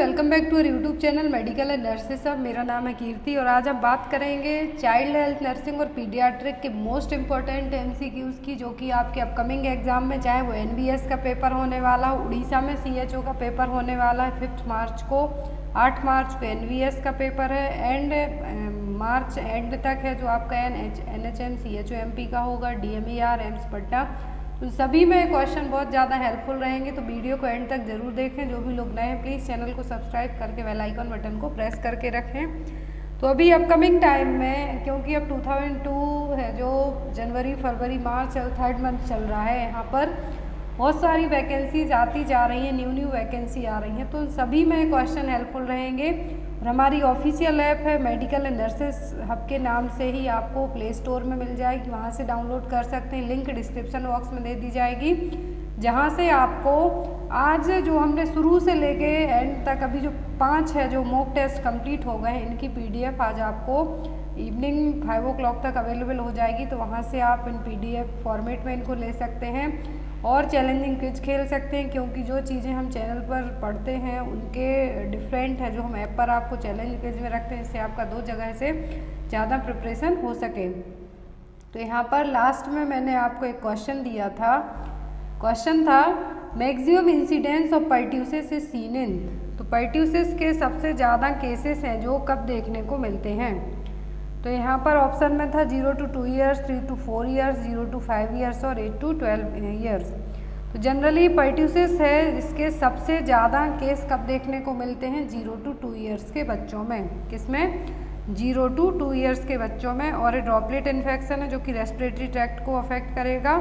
Welcome back to our YouTube channel medical and nurses. सब मेरा नाम है कीर्ति और आज हम बात करेंगे चाइल्ड हेल्थ नर्सिंग और पीडियाट्रिक के मोस्ट इम्पॉर्टेंट एमसीक्यूज़ की, जो कि आपके अपकमिंग एग्जाम में, चाहे वो एनबीएस का पेपर होने वाला हो, उड़ीसा में सीएचओ का पेपर होने वाला है 5 मार्च को, 8 मार्च को एनबीएस का पेपर है एंड मार्च एंड तक है जो आपका एनएचएम सीएचओ एमपी का होगा, डीएमईआर एम्स पटना। तो सभी में क्वेश्चन बहुत ज़्यादा हेल्पफुल रहेंगे, तो वीडियो को एंड तक ज़रूर देखें। जो भी लोग नए हैं प्लीज़ चैनल को सब्सक्राइब करके बेल आइकन बटन को प्रेस करके रखें। तो अभी अपकमिंग टाइम में, क्योंकि अब 2002 है जो जनवरी फरवरी मार्च 3rd मंथ चल रहा है, यहाँ पर बहुत सारी वैकेंसीज आती जा रही हैं, न्यू वैकेंसी आ रही हैं, तो सभी में क्वेश्चन हेल्पफुल रहेंगे। और हमारी ऑफिशियल ऐप है मेडिकल एंड नर्सेस हब के नाम से ही आपको प्ले स्टोर में मिल जाएगी, वहाँ से डाउनलोड कर सकते हैं। लिंक डिस्क्रिप्शन बॉक्स में दे दी जाएगी, जहाँ से आपको आज जो हमने शुरू से लेके एंड तक अभी जो 5 है जो मॉक टेस्ट कंप्लीट हो गए हैं, इनकी पीडीएफ आज आपको इवनिंग 5 o'clock तक अवेलेबल हो जाएगी। तो वहाँ से आप इन पीडीएफ फॉर्मेट में इनको ले सकते हैं और चैलेंजिंग क्विज खेल सकते हैं, क्योंकि जो चीज़ें हम चैनल पर पढ़ते हैं उनके डिफरेंट है जो हम ऐप पर आपको चैलेंज क्विज में रखते हैं, इससे आपका 2 जगह से ज़्यादा प्रिपरेशन हो सके। तो यहाँ पर लास्ट में मैंने आपको एक क्वेश्चन दिया था, क्वेश्चन था maximum incidence of pertussis is seen in. तो पर्ट्यूसिस के सबसे ज़्यादा केसेस हैं जो कब देखने को मिलते हैं। तो यहाँ पर ऑप्शन में था 0 to 2 years, 3 to 4 years, 0 to 5 years और 8 to 12 years। तो जनरली पर्ट्यूसिस है इसके सबसे ज़्यादा केस कब देखने को मिलते हैं, 0 to 2 years के बच्चों में। किसमें? 0 to 2 years के बच्चों में। और ड्रॉपलेट इन्फेक्शन है जो कि रेस्पिरेटरी ट्रैक्ट को अफेक्ट करेगा।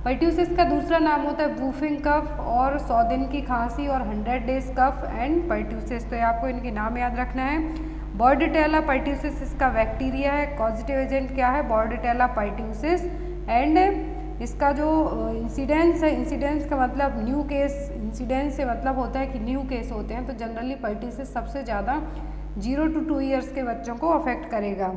पर्ट्यूसिस का दूसरा नाम होता है वूफिंग कफ और 100 दिन की खांसी और 100 days कफ एंड पर्ट्यूसिस। तो ये आपको इनके नाम याद रखना है। बॉर्डेटेला पर्ट्यूसिस इसका बैक्टीरिया है। कॉजिटिव एजेंट क्या है? बॉर्डेटेला पर्ट्यूसिस। एंड इसका जो इंसिडेंस है, इंसिडेंस का मतलब न्यू केस, इंसिडेंस से मतलब होता है कि न्यू केस होते हैं। तो जनरली पर्ट्यूसिस सबसे ज़्यादा 0 to 2 years के बच्चों को अफेक्ट करेगा।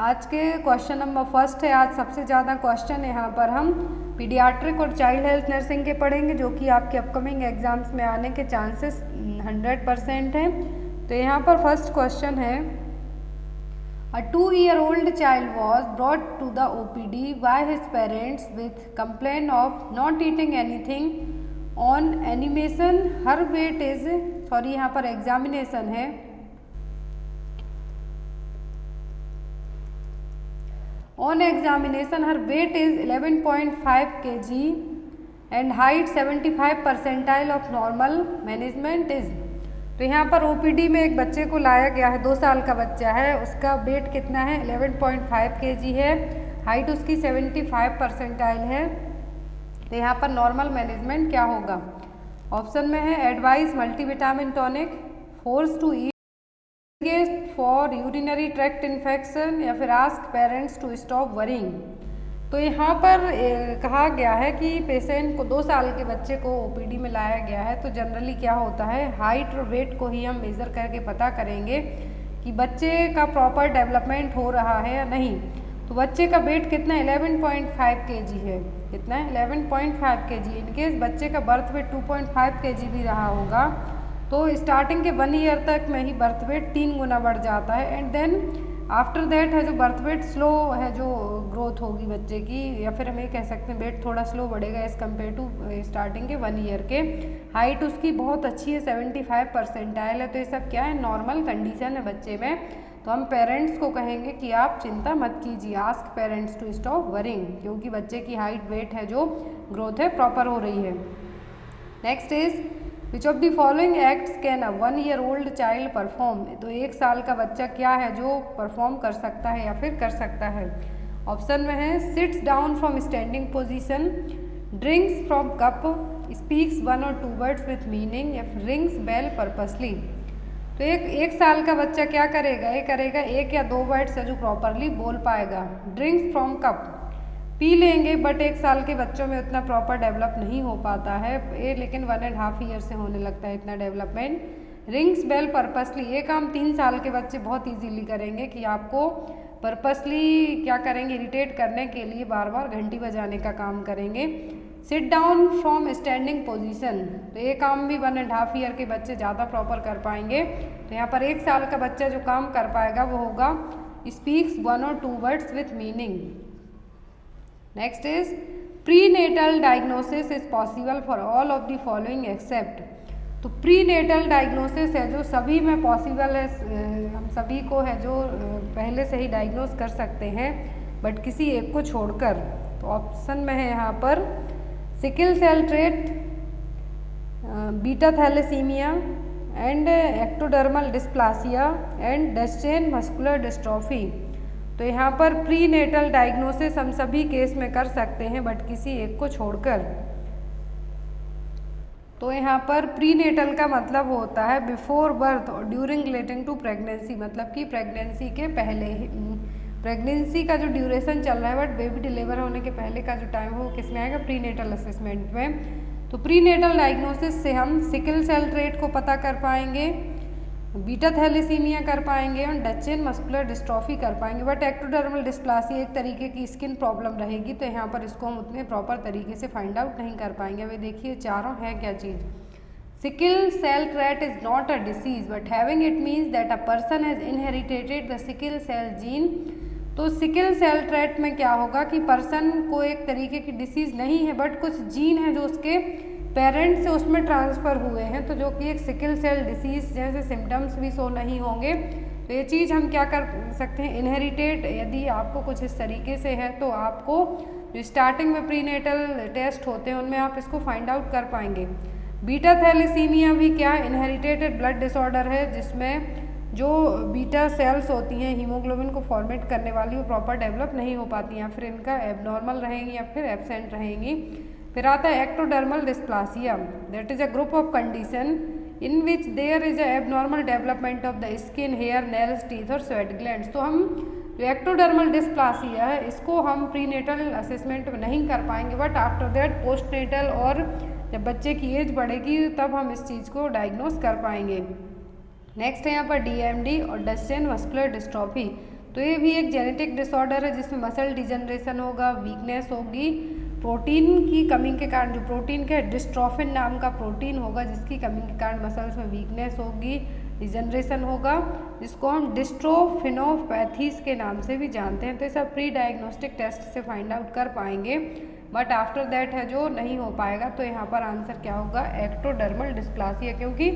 आज के क्वेश्चन नंबर 1 है। आज सबसे ज़्यादा क्वेश्चन यहाँ पर हम पीडियाट्रिक और चाइल्ड हेल्थ नर्सिंग के पढ़ेंगे, जो कि आपके अपकमिंग एग्जाम्स में आने के चांसेस 100% हैं। तो यहाँ पर फर्स्ट क्वेश्चन है, A 2-year-old child was brought to the OPD by his parents with complaint of not eating anything on animation. Her weight is, sorry यहाँ पर एग्जामिनेशन है, on examination her weight is 11.5 kg and height 75 percentile of normal, management is। तो यहाँ पर OPD में एक बच्चे को लाया गया है, 2 साल का बच्चा है, उसका वेट कितना है? 11.5 kg है, हाइट उसकी 75 परसेंटाइल है। तो यहाँ पर नॉर्मल मैनेजमेंट क्या होगा? ऑप्शन में है advice multivitamin tonic, force to eat for urinary tract infection, या फिर ask parents to stop worrying. तो यहाँ पर कहा गया है कि पेशेंट को, 2 साल के बच्चे को ओपीडी में लाया गया है, तो जनरली क्या होता है, हाइट और वेट को ही हम मेज़र करके पता करेंगे कि बच्चे का प्रॉपर डेवलपमेंट हो रहा है या नहीं। तो बच्चे का वेट कितना? 11.5 kg है। कितना है? 11.5 kg। इनकेस बच्चे का बर्थ वेट 2.5 kg भी रहा होगा, तो स्टार्टिंग के 1 year तक में ही बर्थ वेट 3 गुना बढ़ जाता है। एंड देन आफ्टर दैट है जो बर्थ वेट स्लो है जो ग्रोथ होगी बच्चे की, या फिर हम ये कह सकते हैं वेट थोड़ा स्लो बढ़ेगा एज़ कम्पेयर टू स्टार्टिंग के 1 year के। हाइट उसकी बहुत अच्छी है, 75 परसेंटाइल है। तो ये सब क्या है? नॉर्मल कंडीशन है बच्चे में। तो हम पेरेंट्स को कहेंगे कि आप चिंता मत कीजिए, ask parents to stop worrying, क्योंकि बच्चे की हाइट वेट है जो ग्रोथ है प्रॉपर हो रही है। Next is which of the following acts can a 1-year-old child perform. तो 1 साल का बच्चा क्या है जो परफॉर्म कर सकता है या फिर कर सकता है? ऑप्शन में है seats down from standing position, drinks from cup, speaks 1 or 2 words with meaning, या फिर रिंग्स बेल पर्पसली। तो एक साल का बच्चा क्या करेगा? ये करेगा 1 या 2 वर्ड्स है जो प्रॉपरली बोल पाएगा। ड्रिंक्स फ्रॉम कप, पी लेंगे, बट 1 साल के बच्चों में उतना प्रॉपर डेवलप नहीं हो पाता है ये, लेकिन 1.5 year से होने लगता है इतना डेवलपमेंट। रिंग्स बेल पर्पसली, ये काम 3 साल के बच्चे बहुत इजीली करेंगे कि आपको पर्पसली क्या करेंगे, इरिटेट करने के लिए बार बार घंटी बजाने का काम करेंगे। Sit down from standing position, तो ये काम भी 1.5 ईयर के बच्चे ज़्यादा प्रॉपर कर पाएंगे। तो यहाँ पर 1 साल का बच्चा जो काम कर पाएगा वो होगा speaks 1 or 2 words with meaning. Next is prenatal diagnosis is possible for all of the following except, तो प्रीनेटल डायग्नोसिस है जो सभी में पॉसिबल है, हम सभी को है जो पहले से ही डायग्नोस कर सकते हैं बट किसी एक को छोड़कर। तो ऑप्शन में है यहाँ पर sickle cell trait, beta thalassemia and ectodermal dysplasia and Duchenne muscular dystrophy. तो यहाँ पर प्रीनेटल डायग्नोसिस हम सभी केस में कर सकते हैं बट किसी एक को छोड़कर। तो यहाँ पर प्रीनेटल का मतलब होता है बिफोर बर्थ और ड्यूरिंग रिलेटिंग टू प्रेगनेंसी, मतलब कि प्रेगनेंसी के पहले ही, प्रेगनेंसी का जो ड्यूरेशन चल रहा है बट बेबी डिलीवर होने के पहले का जो टाइम हो किस में आएगा, प्रीनेटल असेसमेंट में। तो प्रीनेटल डायग्नोसिस से हम सिकल सेल ट्रेट को पता कर पाएंगे, बीटा थैलेसीमिया कर पाएंगे और डचेन मस्कुलर डिस्ट्रॉफी कर पाएंगे। बट एक्टोडर्मल डिस्प्लासिया एक तरीके की स्किन प्रॉब्लम रहेगी तो यहाँ पर इसको हम उतने प्रॉपर तरीके से फाइंड आउट नहीं कर पाएंगे। अभी देखिए चारों है क्या चीज़। Sickle cell trait is not a disease but having it means that a person has inheritated the sickle cell gene. तो सिकल सेल ट्रेट में क्या होगा कि पर्सन को एक तरीके की डिसीज नहीं है बट कुछ जीन है जो उसके पेरेंट्स से उसमें ट्रांसफ़र हुए हैं, तो जो कि एक सिकल सेल डिसीज़ जैसे सिम्टम्स भी शो नहीं होंगे। तो ये चीज़ हम क्या कर सकते हैं, इनहेरिटेड यदि आपको कुछ इस तरीके से है तो आपको जो स्टार्टिंग में प्रीनेटल टेस्ट होते हैं उनमें आप इसको फाइंड आउट कर पाएंगे। बीटा थैलेसीमिया भी क्या इनहेरिटेड ब्लड डिसऑर्डर है जिसमें जो बीटा सेल्स होती हैं हीमोग्लोबिन को फॉर्मेट करने वाली वो प्रॉपर डेवलप नहीं हो पाती या फिर इनका एबनॉर्मल रहेंगी या फिर एब्सेंट रहेंगी। फिर आता है ectodermal dysplasia, that is a group of condition in which there is a abnormal development of the skin, hair, nails, teeth और स्वेट ग्लैंड्स। तो हम जो एक्टोडर्मल डिस्प्लासिया है इसको हम प्रीनेटल असेसमेंट में नहीं कर पाएंगे बट आफ्टर दैट पोस्टनेटल और जब बच्चे की एज बढ़ेगी तब हम इस चीज़ को डायग्नोस कर पाएंगे। नेक्स्ट है यहाँ पर DMD और डस्चेन मस्कुलर डिस्ट्रॉफी। तो ये भी एक जेनेटिक डिसऑर्डर है जिसमें मसल डिजनरेशन होगा, वीकनेस होगी, प्रोटीन की कमी के कारण जो प्रोटीन के डिस्ट्रोफिन नाम का प्रोटीन होगा जिसकी कमी के कारण मसल्स में वीकनेस होगी, डिजनरेशन होगा, जिसको हम डिस्ट्रोफिनोपैथीज के नाम से भी जानते हैं। तो ये सब प्री डायग्नोस्टिक टेस्ट से फाइंड आउट कर पाएंगे बट आफ्टर दैट है जो नहीं हो पाएगा। तो यहाँ पर आंसर क्या होगा, एक्टोडर्मल डिस्प्लासिया, क्योंकि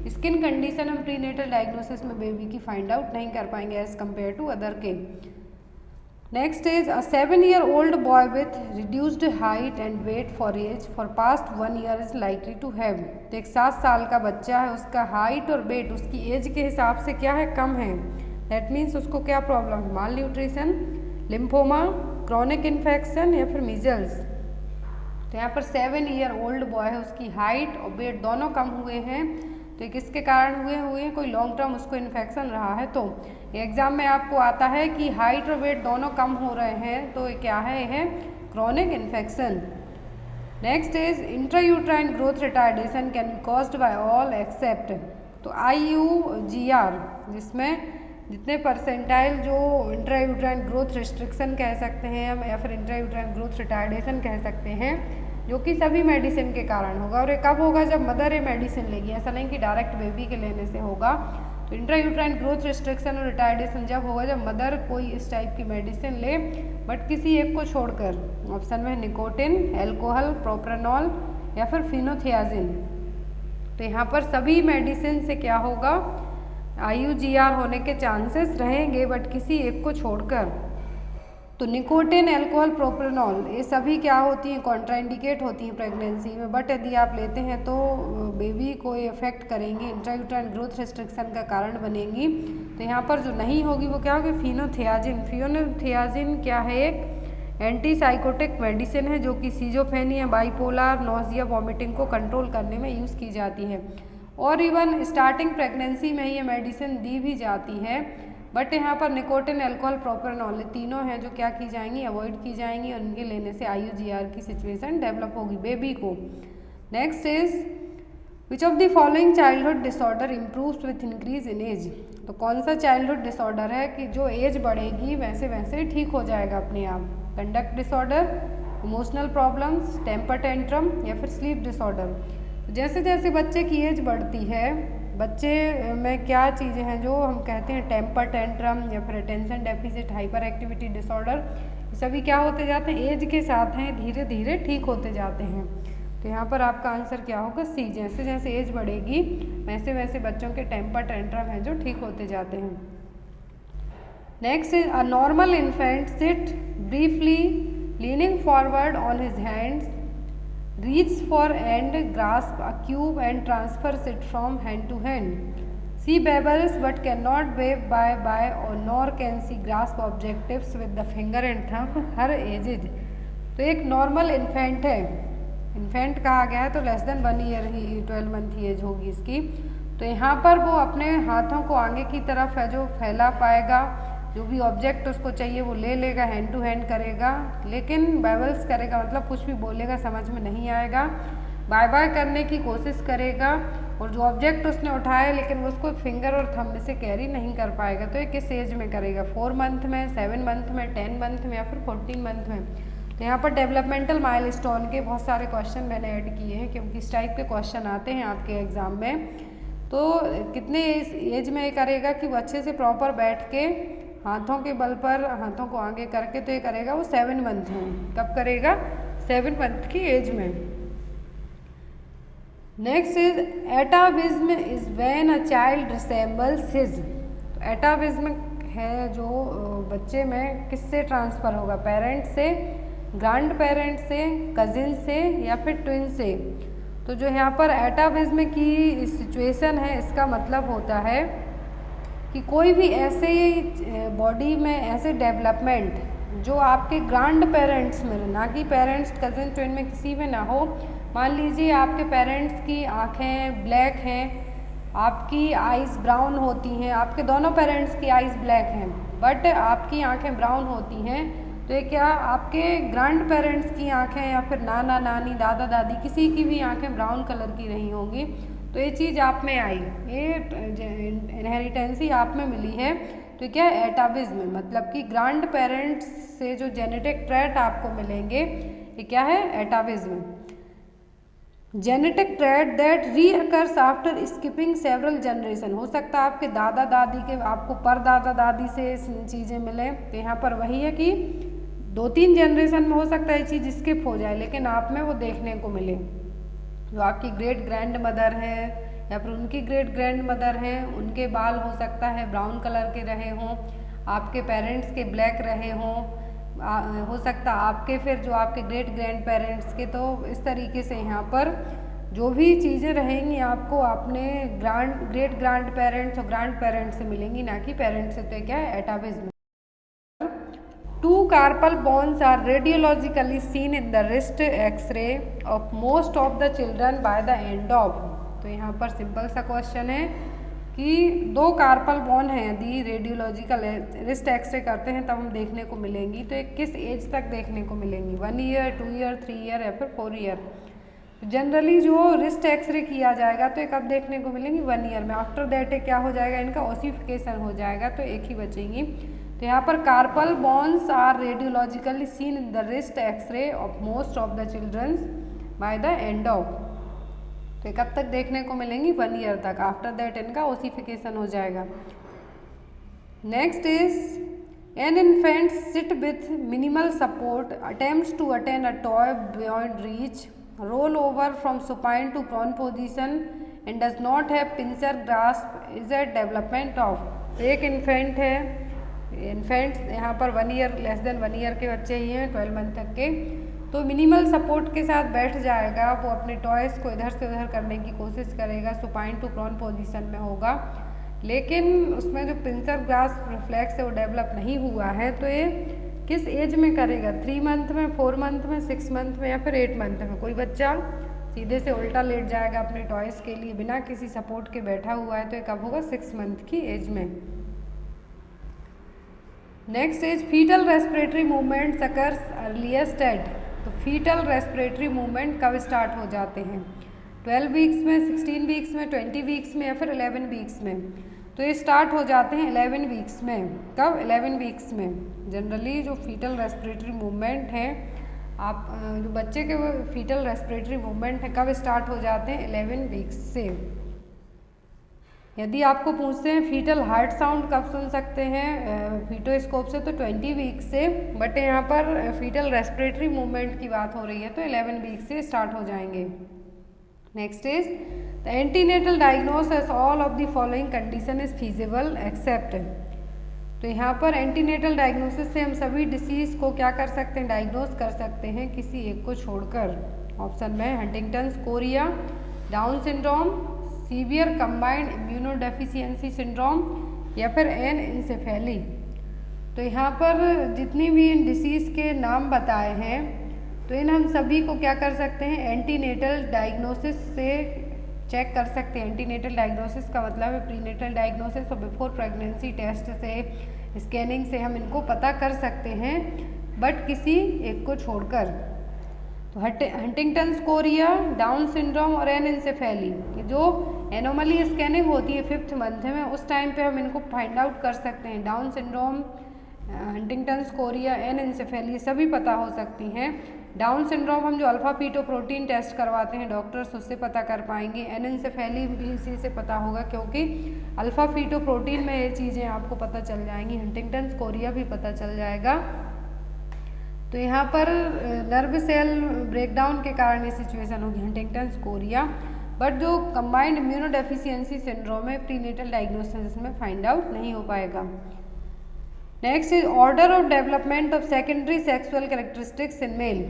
स्किन कंडीशन हम प्रीनेटल डायग्नोसिस में बेबी की फाइंड आउट नहीं कर पाएंगे एज कम्पेयर टू अदर के। Next is a 7-year-old boy with reduced height and weight for age for past 1 year is likely to have. तो एक 7 साल का बच्चा है, उसका हाइट और वेट उसकी एज के हिसाब से क्या है, कम है। दैट मीन्स उसको क्या प्रॉब्लम है, माल न्यूट्रिशन, लिम्फोमा, क्रॉनिक इन्फेक्शन या फिर मीजल्स। तो यहाँ पर 7-year-old बॉय है, उसकी हाइट और वेट दोनों कम हुए हैं। तो किसके कारण हुए हैं, कोई लॉन्ग टर्म उसको इन्फेक्शन रहा है। तो एग्जाम में आपको आता है कि हाइट और वेट दोनों कम हो रहे हैं तो ये क्या है, ये है chronic infection. Next is intrauterine growth retardation can be caused by all except. तो IUGR जिसमें जितने परसेंटाइल जो इंट्रायूट्राइन ग्रोथ रिस्ट्रिक्शन कह सकते हैं हम या फिर इंट्रायूट्राइन ग्रोथ रिटार्डेशन कह सकते हैं जो कि सभी मेडिसिन के कारण होगा। और ये कब होगा, जब मदर ये मेडिसिन लेगी, ऐसा नहीं कि डायरेक्ट बेबी के लेने से होगा। तो इंट्रायूट्राइन ग्रोथ रिस्ट्रिक्शन और रिटार्डेशन जब होगा जब मदर कोई इस टाइप की मेडिसिन ले बट किसी एक को छोड़कर। ऑप्शन में निकोटिन, एल्कोहल, प्रोप्रानॉल या फिर फिनोथियाजिन। तो यहाँ पर सभी मेडिसिन से क्या होगा, IUGR होने के चांसेस रहेंगे बट किसी एक को छोड़कर। तो निकोटिन, एल्कोहल, प्रोप्रानॉल ये सभी क्या होती हैं, कॉन्ट्राइंडिकेट होती हैं प्रेगनेंसी में बट यदि आप लेते हैं तो बेबी को ये इफेक्ट करेंगी, इंट्रायूट्राइन ग्रोथ रिस्ट्रिक्शन का कारण बनेंगी। तो यहाँ पर जो नहीं होगी वो क्या होगी, फिनोथियाजिन। फिनोथियाजिन क्या है, एक एंटीसाइकोटिक मेडिसिन है जो कि सीजोफ्रेनिया, बाइपोलर, नोजिया, वॉमिटिंग को कंट्रोल करने में यूज़ की जाती है और इवन स्टार्टिंग प्रेगनेंसी में ये मेडिसिन दी भी जाती है। बट यहाँ पर निकोटिन, एल्कोहल, प्रोप्रानॉल ये तीनों हैं जो क्या की जाएंगी, अवॉइड की जाएंगी और इनके लेने से IUGR की सिचुएशन डेवलप होगी बेबी को। Next is which of the following childhood disorder improves with increase in age. तो कौन सा चाइल्डहुड डिसऑर्डर है कि जो एज बढ़ेगी वैसे वैसे ठीक हो जाएगा अपने आप। Conduct disorder, emotional problems, temper tantrum या फिर स्लीप डिसऑर्डर। जैसे जैसे बच्चे की एज बढ़ती है, बच्चे में क्या चीज़ें हैं जो हम कहते हैं टेम्पर टेंट्रम या फिर attention deficit hyper activity disorder, सभी क्या होते जाते हैं, एज के साथ हैं धीरे धीरे ठीक होते जाते हैं। तो यहाँ पर आपका आंसर क्या होगा, सी। जैसे जैसे एज बढ़ेगी वैसे वैसे बच्चों के टेम्पर टेंट्रम हैं जो ठीक होते जाते हैं। Next is a normal infant sit briefly leaning forward on his hands, reach for and grasp a cube and transfers it from hand to hand. See babbles but cannot wave by or nor can she grasp objectives with the finger and thumb. Her age is, तो एक normal infant है, infant कहा गया है तो less then 1 year ही 12 month की as होगी इसकी। तो यहाँ पर वो अपने हाथों को आगे की तरफ है जो फैला पाएगा, जो भी ऑब्जेक्ट उसको चाहिए वो ले लेगा, हैंड टू हैंड करेगा, लेकिन बैबल्स करेगा मतलब कुछ भी बोलेगा समझ में नहीं आएगा, बाय बाय करने की कोशिश करेगा और जो ऑब्जेक्ट उसने उठाया लेकिन वो उसको फिंगर और थंब से कैरी नहीं कर पाएगा। तो ये किस एज में करेगा, 4 मंथ में, 7 मंथ में, 10 मंथ में या फिर 14 मंथ में। तो यहाँ पर डेवलपमेंटल माइलस्टोन के बहुत सारे क्वेश्चन मैंने ऐड किए हैं क्योंकि इस टाइप के क्वेश्चन आते हैं आपके एग्जाम में। तो कितने एज में ये करेगा कि वो अच्छे से प्रॉपर बैठ के हाथों के बल पर हाथों को आगे करके, तो ये करेगा वो 7 मंथ में। कब करेगा, 7 मंथ की एज में। Next is एटाविज्म is when a child resembles his. तो एटाविज्म है जो बच्चे में किससे ट्रांसफ़र होगा, पेरेंट्स से, ग्रैंड पेरेंट्स से, कजिन से या फिर ट्विन से। तो जो यहाँ पर एटाविज्म की सिचुएशन है इसका मतलब होता है कि कोई भी ऐसे बॉडी में ऐसे डेवलपमेंट जो आपके ग्रैंड पेरेंट्स में, ना कि पेरेंट्स कजिन ट्विन में किसी में ना हो। मान लीजिए आपके पेरेंट्स की आँखें ब्लैक हैं, आपकी आइज़ ब्राउन होती हैं, आपके दोनों पेरेंट्स की आइज़ ब्लैक हैं बट आपकी आँखें ब्राउन होती हैं, तो ये क्या आपके ग्रैंड पेरेंट्स की आँखें या फिर नाना नानी दादा दादी किसी की भी आँखें ब्राउन कलर की रही होंगी। तो ये चीज़ आप में आई, ये इनहेरिटेंसी आप में मिली है। तो क्या है, एटाविज्म, मतलब कि ग्रैंड पेरेंट्स से जो जेनेटिक ट्रेट आपको मिलेंगे ये क्या है, atavism. Genetic trait that reoccurs after skipping several generation. हो सकता है आपके दादा दादी के, आपको परदादा दादी से चीज़ें मिले। तो यहाँ पर वही है कि 2-3 जनरेशन में हो सकता है ये चीज़ स्किप हो जाए लेकिन आप में वो देखने को मिले। जो आपकी ग्रेट ग्रैंड मदर है या फिर उनकी ग्रेट ग्रैंड मदर है, उनके बाल हो सकता है ब्राउन कलर के रहे हों, आपके पेरेंट्स के ब्लैक रहे हों, हो सकता आपके फिर जो आपके ग्रेट ग्रैंड पेरेंट्स के। तो इस तरीके से यहाँ पर जो भी चीज़ें रहेंगी आपको अपने ग्रेट ग्रैंड पेरेंट्स और ग्रैंड पेरेंट्स से मिलेंगी, ना कि पेरेंट्स से। तो क्या है, एटाविज्म। 2 carpal bones are radiologically seen in the wrist X-ray of most of the children by the end of। तो यहाँ पर सिंपल सा क्वेश्चन है कि 2 कार्पल बोन हैं, यदि रेडियोलॉजिकल रिस्ट एक्सरे करते हैं तब हम देखने को मिलेंगी। तो एक किस एज तक देखने को मिलेंगी, 1 ईयर, 2 ईयर, 3 ईयर या फिर 4 ईयर। जनरली जो रिस्ट एक्सरे किया जाएगा तो ये कब देखने को मिलेंगी, 1 ईयर में। आफ्टर दैट क्या हो जाएगा, इनका ओसिफिकेशन हो जाएगा तो एक ही बचेंगी। तो यहाँ पर carpal bones are radiologically seen in the wrist x ray of most of the childrens by the end of. तो कब तक देखने को मिलेंगी, 1 ईयर तक। आफ्टर दैट इनका ओसिफिकेशन हो जाएगा। Next is an infant sit with minimal support attempts to attain a toy beyond reach, roll over from supine to prone position and does not have pincer grasp is at development of. एक infant है, infants यहाँ पर 1 year, less than 1 year के बच्चे ही हैं, 12 month तक के। तो मिनिमल सपोर्ट के साथ बैठ जाएगा, वो अपने टॉयज़ को इधर से उधर करने की कोशिश करेगा, सुपाइन टू प्रॉन पोजीशन में होगा, लेकिन उसमें जो पिंचर ग्रास्प रिफ्लेक्स है वो डेवलप नहीं हुआ है। तो ये किस एज में करेगा, 3 मंथ में, 4 मंथ में, 6 मंथ में या फिर 8 मंथ में। कोई बच्चा सीधे से उल्टा लेट जाएगा अपने टॉयज़ के लिए बिना किसी सपोर्ट के बैठा हुआ है, तो ये कब होगा, 6 मंथ की एज में। Next is fetal respiratory movement occurs earliest at. तो फीटल रेस्पिरेटरी मूवमेंट कब स्टार्ट हो जाते हैं, 12 वीक्स में, 16 वीक्स में, 20 वीक्स में या फिर 11 वीक्स में। तो ये स्टार्ट हो जाते हैं 11 वीक्स में। कब, 11 वीक्स में। जनरली जो फीटल रेस्पिरेटरी मूवमेंट है आप जो बच्चे के फीटल रेस्पिरेटरी मूवमेंट है कब स्टार्ट हो जाते हैं? 11 वीक्स से। यदि आपको पूछते हैं फीटल हार्ट साउंड कब सुन सकते हैं फीटोस्कोप से, तो 20 वीक से, बट यहाँ पर फीटल रेस्पिरेटरी मूवमेंट की बात हो रही है तो 11 वीक से स्टार्ट हो जाएंगे। Next is the antenatal diagnosis all of the following condition is feasible except. तो यहाँ पर एंटीनेटल डायग्नोसिस से हम सभी डिसीज़ को क्या कर सकते हैं? डायग्नोस कर सकते हैं किसी एक को छोड़कर। ऑप्शन में Huntington's Korea, down syndrome, severe combined immunodeficiency syndrome या फिर एनएन्सेफेली। तो यहाँ पर जितनी भी इन डिसीज़ के नाम बताए हैं तो इन हम सभी को क्या कर सकते हैं? एंटीनेटल डायग्नोसिस से चेक कर सकते हैं। एंटीनेटल डायग्नोसिस का मतलब है प्रीनेटल डायग्नोसिस और बिफोर प्रेगनेंसी टेस्ट से, स्कैनिंग से हम इनको पता कर सकते हैं, बट किसी एक को छोड़कर। तो हंटिंगटन्स कोरिया, डाउन सिंड्रोम और एनएन्सेफेली, जो एनोमली स्कैनिंग होती है 5th मंथ में, उस टाइम पे हम इनको फाइंड आउट कर सकते हैं। डाउन सिंड्रोम, हंटिंगटन्स कोरिया, एनएन्सेफेली सभी पता हो सकती हैं। डाउन सिंड्रोम हम जो अल्फा फीटोप्रोटीन टेस्ट करवाते हैं डॉक्टर्स, उससे पता कर पाएंगे। एनएन्सेफेली भी इसी से पता होगा क्योंकि अल्फा फीटोप्रोटीन में ये चीज़ें आपको पता चल जाएंगी। हंटिंगटन्स कोरिया भी पता चल जाएगा। तो यहाँ पर नर्व सेल ब्रेकडाउन के कारण ये सिचुएशन होगी हंटिंगटन्स कोरिया, बट जो कंबाइंड इम्यूनोडेफिशिएंसी सिंड्रोम है प्रीनेटल डायग्नोसिस में फाइंड आउट नहीं हो पाएगा। Next is order of development of secondary sexual characteristics in male.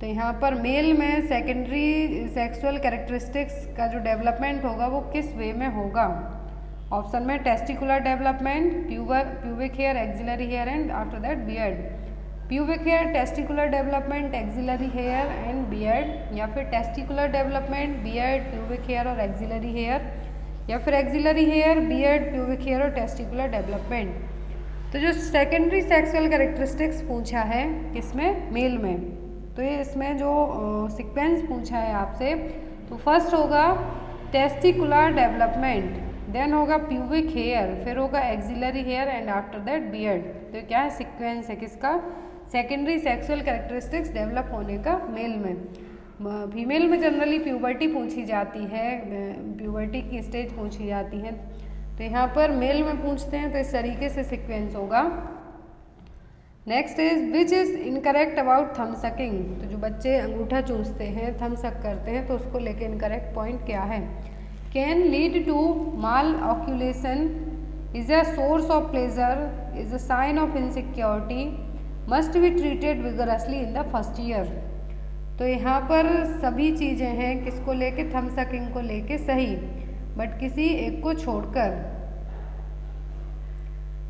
तो यहाँ पर मेल में सेकेंडरी सेक्सुअल कैरेक्टरिस्टिक्स का जो डेवलपमेंट होगा वो किस वे में होगा? ऑप्शन में testicular development, pubic hair, axillary hair and after that beard. Pubic hair, testicular development, axillary hair and beard, या फिर testicular development, beard, pubic hair और एक्सिलरी हेयर, या फिर axillary hair, beard, pubic hair और testicular development. तो जो secondary sexual characteristics पूछा है किसमें? मेल में। तो ये इसमें जो सीक्वेंस पूछा है आपसे, तो फर्स्ट होगा टेस्टिकुलर डेवलपमेंट, देन होगा प्यूबिक हेयर, फिर होगा axillary hair and after that beard. तो क्या है? सीक्वेंस है किसका? सेकेंडरी सेक्सुअल कैरेक्टरिस्टिक्स डेवलप होने का मेल में। फीमेल में जनरली प्यूबर्टी पूछी जाती है, प्यूबर्टी की स्टेज पूछी जाती है, तो यहाँ पर मेल में पूछते हैं तो इस तरीके से सीक्वेंस होगा। Next is which is incorrect about थम सकिंग। तो जो बच्चे अंगूठा चूसते हैं, थम सक करते हैं, तो उसको लेके इनकरेक्ट पॉइंट क्या है? Can lead to malocclusion, is a source of pleasure, is a sign of insecurity, must be treated vigorously in the first year. तो यहाँ पर सभी चीज़ें हैं किसको लेके? थम सकिंग को लेके सही, बट किसी एक को छोड़कर।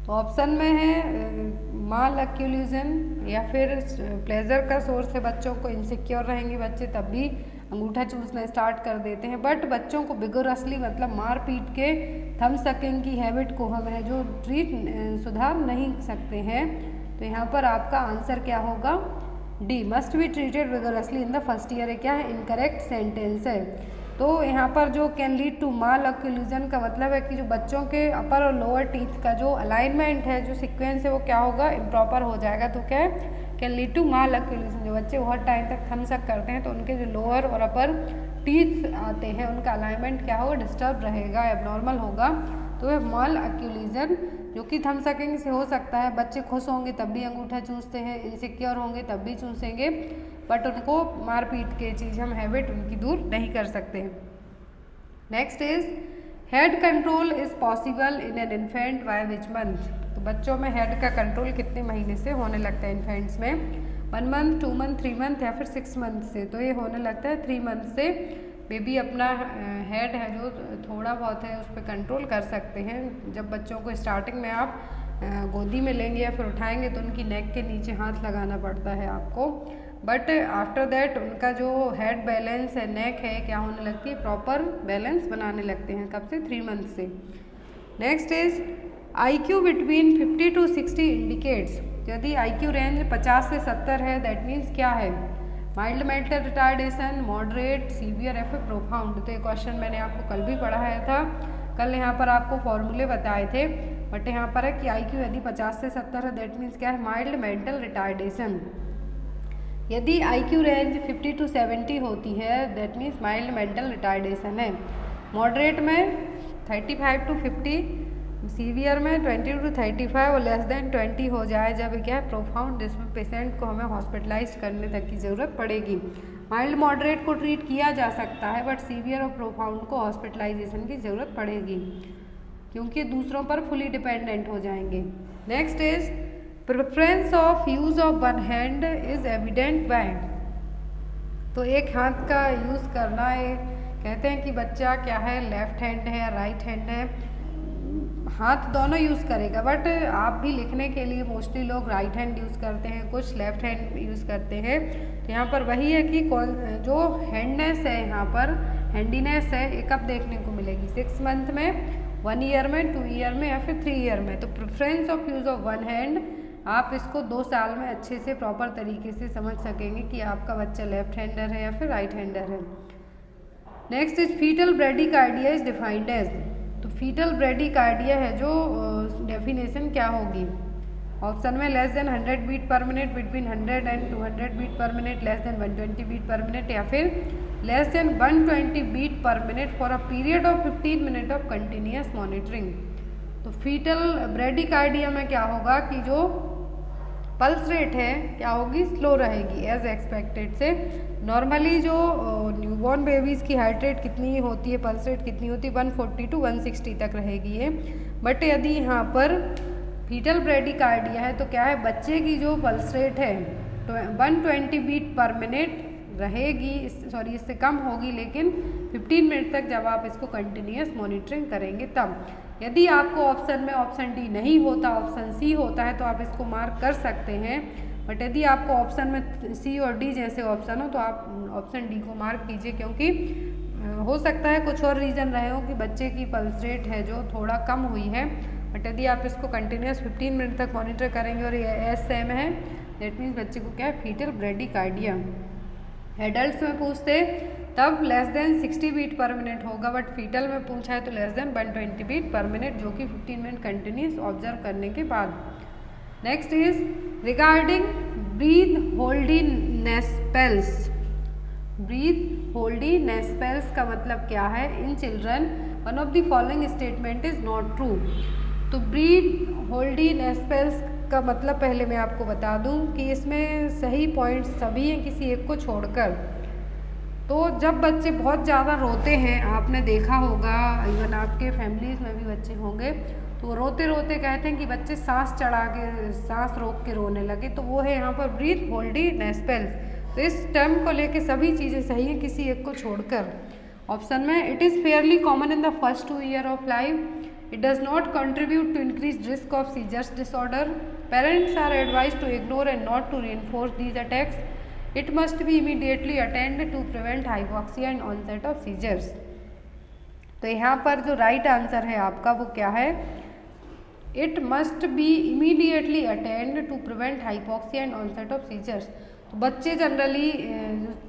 तो ऑप्शन में है माल एक्यूल्यूजन, या फिर प्लेजर का सोर्स है, बच्चों को इनसिक्योर रहेंगे बच्चे तब भी अंगूठा चूसना स्टार्ट कर देते हैं, बट बच्चों को विगोरसली मतलब मार पीट के थम सकिंग की हैबिट को हम है जो सुधार नहीं सकते हैं। तो यहाँ पर आपका आंसर क्या होगा? D, must be treated vigorously in the first year. क्या है? इनकरेक्ट सेंटेंस है। तो यहाँ पर जो कैन लीड टू माल ऑक्यूल्यूजन का मतलब है कि जो बच्चों के अपर और लोअर टीथ का जो अलाइनमेंट है, जो सीक्वेंस है, वो क्या होगा? इम्प्रॉपर हो जाएगा। तो क्या है? कैन लीड टू माल ऑक्यूल्यूजन। जो बच्चे बहुत टाइम तक थम सक करते हैं तो उनके जो लोअर और अपर टीथ आते हैं उनका अलाइनमेंट क्या होगा? डिस्टर्ब रहेगा, एबनॉर्मल होगा। तो है माल ऑक्यूल्यूजन, जो कि थम सकिंग से हो सकता है। बच्चे खुश होंगे तब भी अंगूठा चूसते हैं, इनसिक्योर होंगे तब भी चूसेंगे, बट उनको मार पीट के चीज़ हम हैबिट उनकी दूर नहीं कर सकते। Next is head control is possible in an infant by which month. तो बच्चों में हेड का कंट्रोल कितने महीने से होने लगता है इन्फेंट्स में? 1 मंथ, 2 मंथ, 3 मंथ या फिर 6 मंथ से। तो ये होने लगता है 3 मंथ से। बेबी अपना हेड है जो थोड़ा बहुत है उस पर कंट्रोल कर सकते हैं। जब बच्चों को स्टार्टिंग में आप गोदी में लेंगे या फिर उठाएंगे तो उनकी नेक के नीचे हाथ लगाना पड़ता है आपको, बट आफ्टर दैट उनका जो हेड बैलेंस है, नेक है, क्या होने लगती है? प्रॉपर बैलेंस बनाने लगते हैं। कब से? 3 मंथ से। Next is IQ between 50 to 60 indicates. यदि IQ रेंज 50 से 70 है, दैट मीन्स क्या है? Mild mental retardation, moderate, severe या फिर प्रोफाउंड। तो ये क्वेश्चन मैंने आपको कल भी पढ़ाया था। कल यहाँ पर आपको फॉर्मूले बताए थे, बट यहाँ पर है कि IQ यदि 50 से 70 है, दैट मीन्स क्या है? Mild mental retardation. यदि IQ रेंज 50 to 70 होती है that means mild mental retardation है। मॉडरेट में 35 to 50, सीवियर में 20 to 35 और लेस देन 20 हो जाए जब क्या है प्रोफाउंड, जिसमें पेशेंट को हमें हॉस्पिटलाइज करने तक की ज़रूरत पड़ेगी। माइल्ड मॉडरेट को ट्रीट किया जा सकता है बट सीवियर और प्रोफाउंड को हॉस्पिटलाइजेशन की ज़रूरत पड़ेगी क्योंकि दूसरों पर फुली डिपेंडेंट हो जाएंगे। Next is preference of use of one hand is evident by, तो एक हाथ का यूज़ करना है। कहते हैं कि बच्चा क्या है लेफ्ट हैंड है या राइट हैंड है, हाथ दोनों यूज़ करेगा बट आप भी लिखने के लिए मोस्टली लोग राइट हैंड यूज़ करते हैं, कुछ लेफ्ट हैंड यूज़ करते हैं। तो यहाँ पर वही है कि कौन जो हैंडनेस है यहाँ पर हैंडीनेस है ये कब देखने को मिलेगी, 6 मंथ में, 1 ईयर में, 2 ईयर में या फिर 3 ईयर में। तो preference of use of one hand आप इसको 2 साल में अच्छे से प्रॉपर तरीके से समझ सकेंगे कि आपका बच्चा लेफ्ट हैंडर है या फिर राइट हैंडर है। Next is fetal bradycardia is defined as, तो फीटल ब्रेडिकार्डिया है जो डेफिनेशन क्या होगी, ऑप्शन में less than 100 beat per minute, between 100 and 200 beat per minute, less than 120 beat per minute या फिर less than 120 beat per minute for a period of 15 minute of continuous monitoring. तो fetal bradycardia में क्या होगा कि जो pulse rate है क्या होगी, स्लो रहेगी एज एक्सपेक्टेड से। नॉर्मली जो न्यूबॉर्न बेबीज़ की हार्ट रेट कितनी होती है, पल्स रेट कितनी होती है, 140 to 160 तक रहेगी है। बट यदि यहाँ पर फीटल ब्रेडिकार्डिया है तो क्या है बच्चे की जो पल्स रेट है तो 120 बीट पर मिनट रहेगी, सॉरी इससे कम होगी, लेकिन 15 मिनट तक जब आप इसको कंटिन्यूस मॉनिटरिंग करेंगे तब। यदि आपको ऑप्शन में ऑप्शन डी नहीं होता, ऑप्शन सी होता है तो आप इसको मार्क कर सकते हैं। बट यदि आपको ऑप्शन में सी और डी जैसे ऑप्शन हो तो आप ऑप्शन डी को मार्क कीजिए, क्योंकि हो सकता है कुछ और रीज़न रहे हो कि बच्चे की पल्स रेट है जो थोड़ा कम हुई है। बट यदि आप इसको कंटिन्यूस 15 मिनट तक मॉनिटर करेंगे और ये एस सेम है दैट मीन्स बच्चे को क्या है फीटल ब्रेडिकार्डिया। एडल्ट में पूछते तब less than 60 beat per minute होगा, बट फीटल में पूछा है तो less than 120 beat per minute, जो कि 15 मिनट कंटिन्यूस ऑब्जर्व करने के बाद। Next is regarding breath holdiness spells. Breath holdiness spells का मतलब क्या है, in children one of the following statement is not true. तो ब्रीथ होल्डीनेस स्पेल्स का मतलब पहले मैं आपको बता दूं कि इसमें सही पॉइंट्स सभी हैं किसी एक को छोड़कर। तो जब बच्चे बहुत ज़्यादा रोते हैं, आपने देखा होगा इवन आपके फैमिलीज में भी बच्चे होंगे, तो वो रोते रोते कहते हैं कि बच्चे सांस चढ़ा के सांस रोक के रोने लगे, तो वो है यहाँ पर ब्रीथ होल्डीनेस स्पेल्स। तो इस टर्म को लेके सभी चीज़ें सही हैं किसी एक को छोड़कर। ऑप्शन में it is Fairlie common in the first 2 year of life, it does not contribute to increased risk of seizures disorder, parents are advised to ignore and not to reinforce these attacks, it must be immediately attended to prevent hypoxia and onset of seizures। तो यहाँ पर जो right answer है आपका वो क्या है, it must be immediately attended to prevent hypoxia and onset of seizures। तो बच्चे जनरली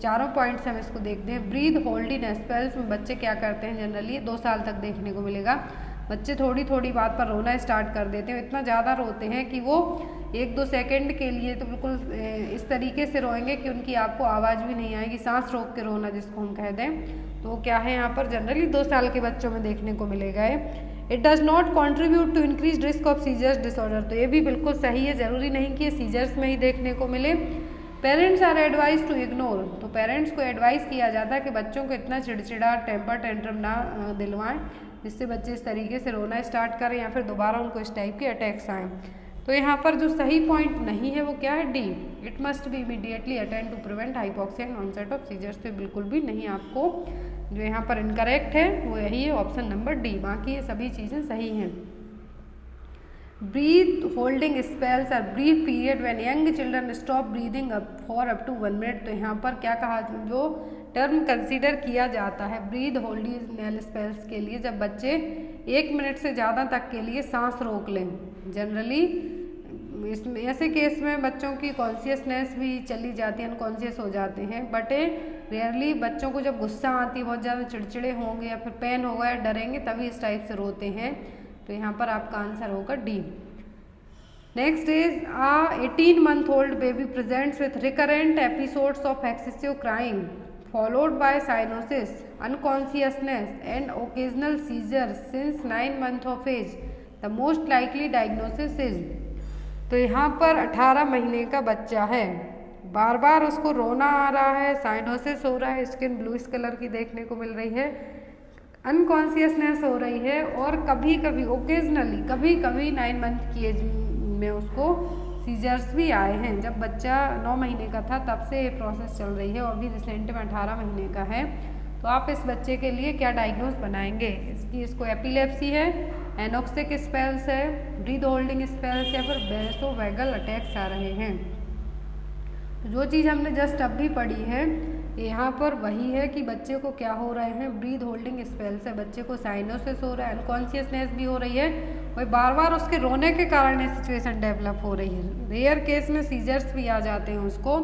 चारों पॉइंट्स हम इसको देखते हैं। ब्रीथ होल्डीनेस स्पेल्स में बच्चे क्या करते हैं जनरली 2 साल तक देखने को मिलेगा, बच्चे थोड़ी थोड़ी बात पर रोना स्टार्ट कर देते हैं, इतना ज़्यादा रोते हैं कि वो 1-2 सेकंड के लिए तो बिल्कुल इस तरीके से रोएंगे कि उनकी आपको आवाज़ भी नहीं आएगी, सांस रोक के रोना जिसको हम कह दें। तो वो क्या है यहाँ पर जनरली 2 साल के बच्चों में देखने को मिलेगा है। It does not contribute to increase risk of seizures disorder, तो ये भी बिल्कुल सही है, ज़रूरी नहीं कि ये सीजर्स में ही देखने को मिले। Parents are advise to ignore, तो पेरेंट्स को एडवाइस किया जाता है कि बच्चों को इतना चिड़चिड़ा टेम्पर टेंट्रम ना दिलवाएं जिससे बच्चे इस तरीके से रोना स्टार्ट करें या फिर दोबारा उनको इस टाइप के अटैक्स आएँ। तो यहाँ पर जो सही पॉइंट नहीं है वो क्या है, D, it must be immediately attend to prevent hypoxia and onset of seizures. तो बिल्कुल भी नहीं, आपको जो यहाँ पर इनकरेक्ट है वो यही है ऑप्शन नंबर डी, बाकी ये सभी चीज़ें सही हैं। Breath holding spells are brief period when young children stop breathing for up to 1 minute. तो यहाँ पर क्या कहा, जो टर्म कंसीडर किया जाता है ब्रीथ होल्डिंग स्पेल्स के लिए जब बच्चे 1 मिनट से ज़्यादा तक के लिए सांस रोक लें। जनरली इसमें ऐसे केस में बच्चों की कॉन्शियसनेस भी चली जाती है, अनकॉन्शियस हो जाते हैं। बट रेयरली बच्चों को जब गुस्सा आती है, बहुत ज़्यादा चिड़चिड़े होंगे या फिर पेन होगा या डरेंगे तभी इस टाइप से रोते हैं। तो यहाँ पर आपका आंसर होगा D. Next is 18-month-old baby presents with recurrent episodes of excessive crying followed by cyanosis, unconsciousness and occasional seizures since 9 months of age. The most likely diagnosis is, तो यहाँ पर 18 महीने का बच्चा है, बार बार उसको रोना आ रहा है, साइनोसिस हो रहा है, स्किन ब्लूइश कलर की देखने को मिल रही है, अनकॉन्शियसनेस हो रही है और कभी कभी ओकेजनली कभी कभी 9 मंथ की एज में उसको सीजर्स भी आए हैं। जब बच्चा 9 महीने का था तब से ये प्रोसेस चल रही है और अभी रिसेंट में 18 महीने का है। तो आप इस बच्चे के लिए क्या डायग्नोज बनाएंगे? इसको एपिलेप्सी है, एनोक्सिक स्पेल्स है, ब्रीथ होल्डिंग स्पेल्स या फिर वैसोवैगल अटैक्स आ रहे हैं। तो जो चीज़ हमने जस्ट अभी पढ़ी है यहाँ पर वही है कि बच्चे को क्या हो रहे हैं, ब्रीथ होल्डिंग स्पेल्स है, बच्चे को साइनोसिस हो रहा है, अनकॉन्शियसनेस भी हो रही है, वही बार बार उसके रोने के कारण ये सिचुएशन डेवलप हो रही है। रेयर केस में सीजर्स भी आ जाते हैं उसको।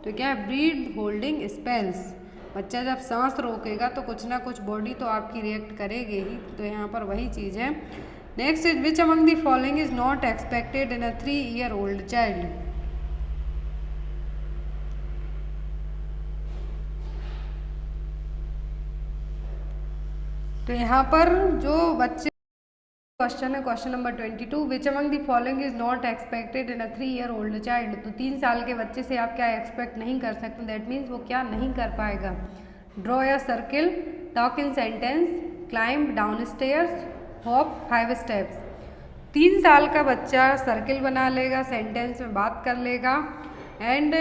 तो क्या है, ब्रीथ होल्डिंग स्पेल्स। बच्चा जब सांस रोकेगा तो कुछ ना कुछ बॉडी तो आपकी रिएक्ट करेगी ही। तो यहाँ पर वही चीज़ है। Next is which among the following is not expected in a 3-year-old child? तो यहाँ पर जो बच्चे क्वेश्चन है, question number 22, which among the following is not expected in a 3-year-old child? तो 3 साल के बच्चे से आप क्या एक्सपेक्ट नहीं कर सकते? दैट मीन्स वो क्या नहीं कर पाएगा? ड्रॉ या circle, talk in sentence, climb down stairs, hop 5 steps. 3 साल का बच्चा सर्किल बना लेगा, सेंटेंस में बात कर लेगा एंड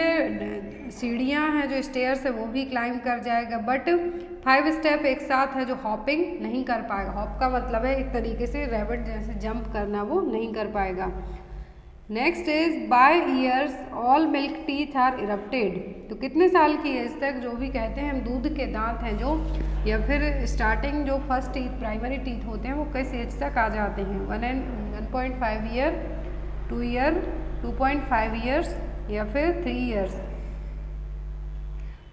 सीढ़ियाँ हैं जो स्टेयर्स है वो भी क्लाइंब कर जाएगा, बट 5 स्टेप एक साथ है जो हॉपिंग नहीं कर पाएगा। हॉप का मतलब है एक तरीके से रैबिट जैसे जंप करना, वो नहीं कर पाएगा। Next is by years all milk teeth are erupted. तो कितने साल की एज तक जो भी कहते हैं हम दूध के दांत हैं जो, या फिर स्टार्टिंग जो फर्स्ट टीथ प्राइमरी टीथ होते हैं वो किस एज तक आ जाते हैं? 1.5 ईयर, 2 ईयर, 2.5 ईयर्स या फिर 3 ईयर्स।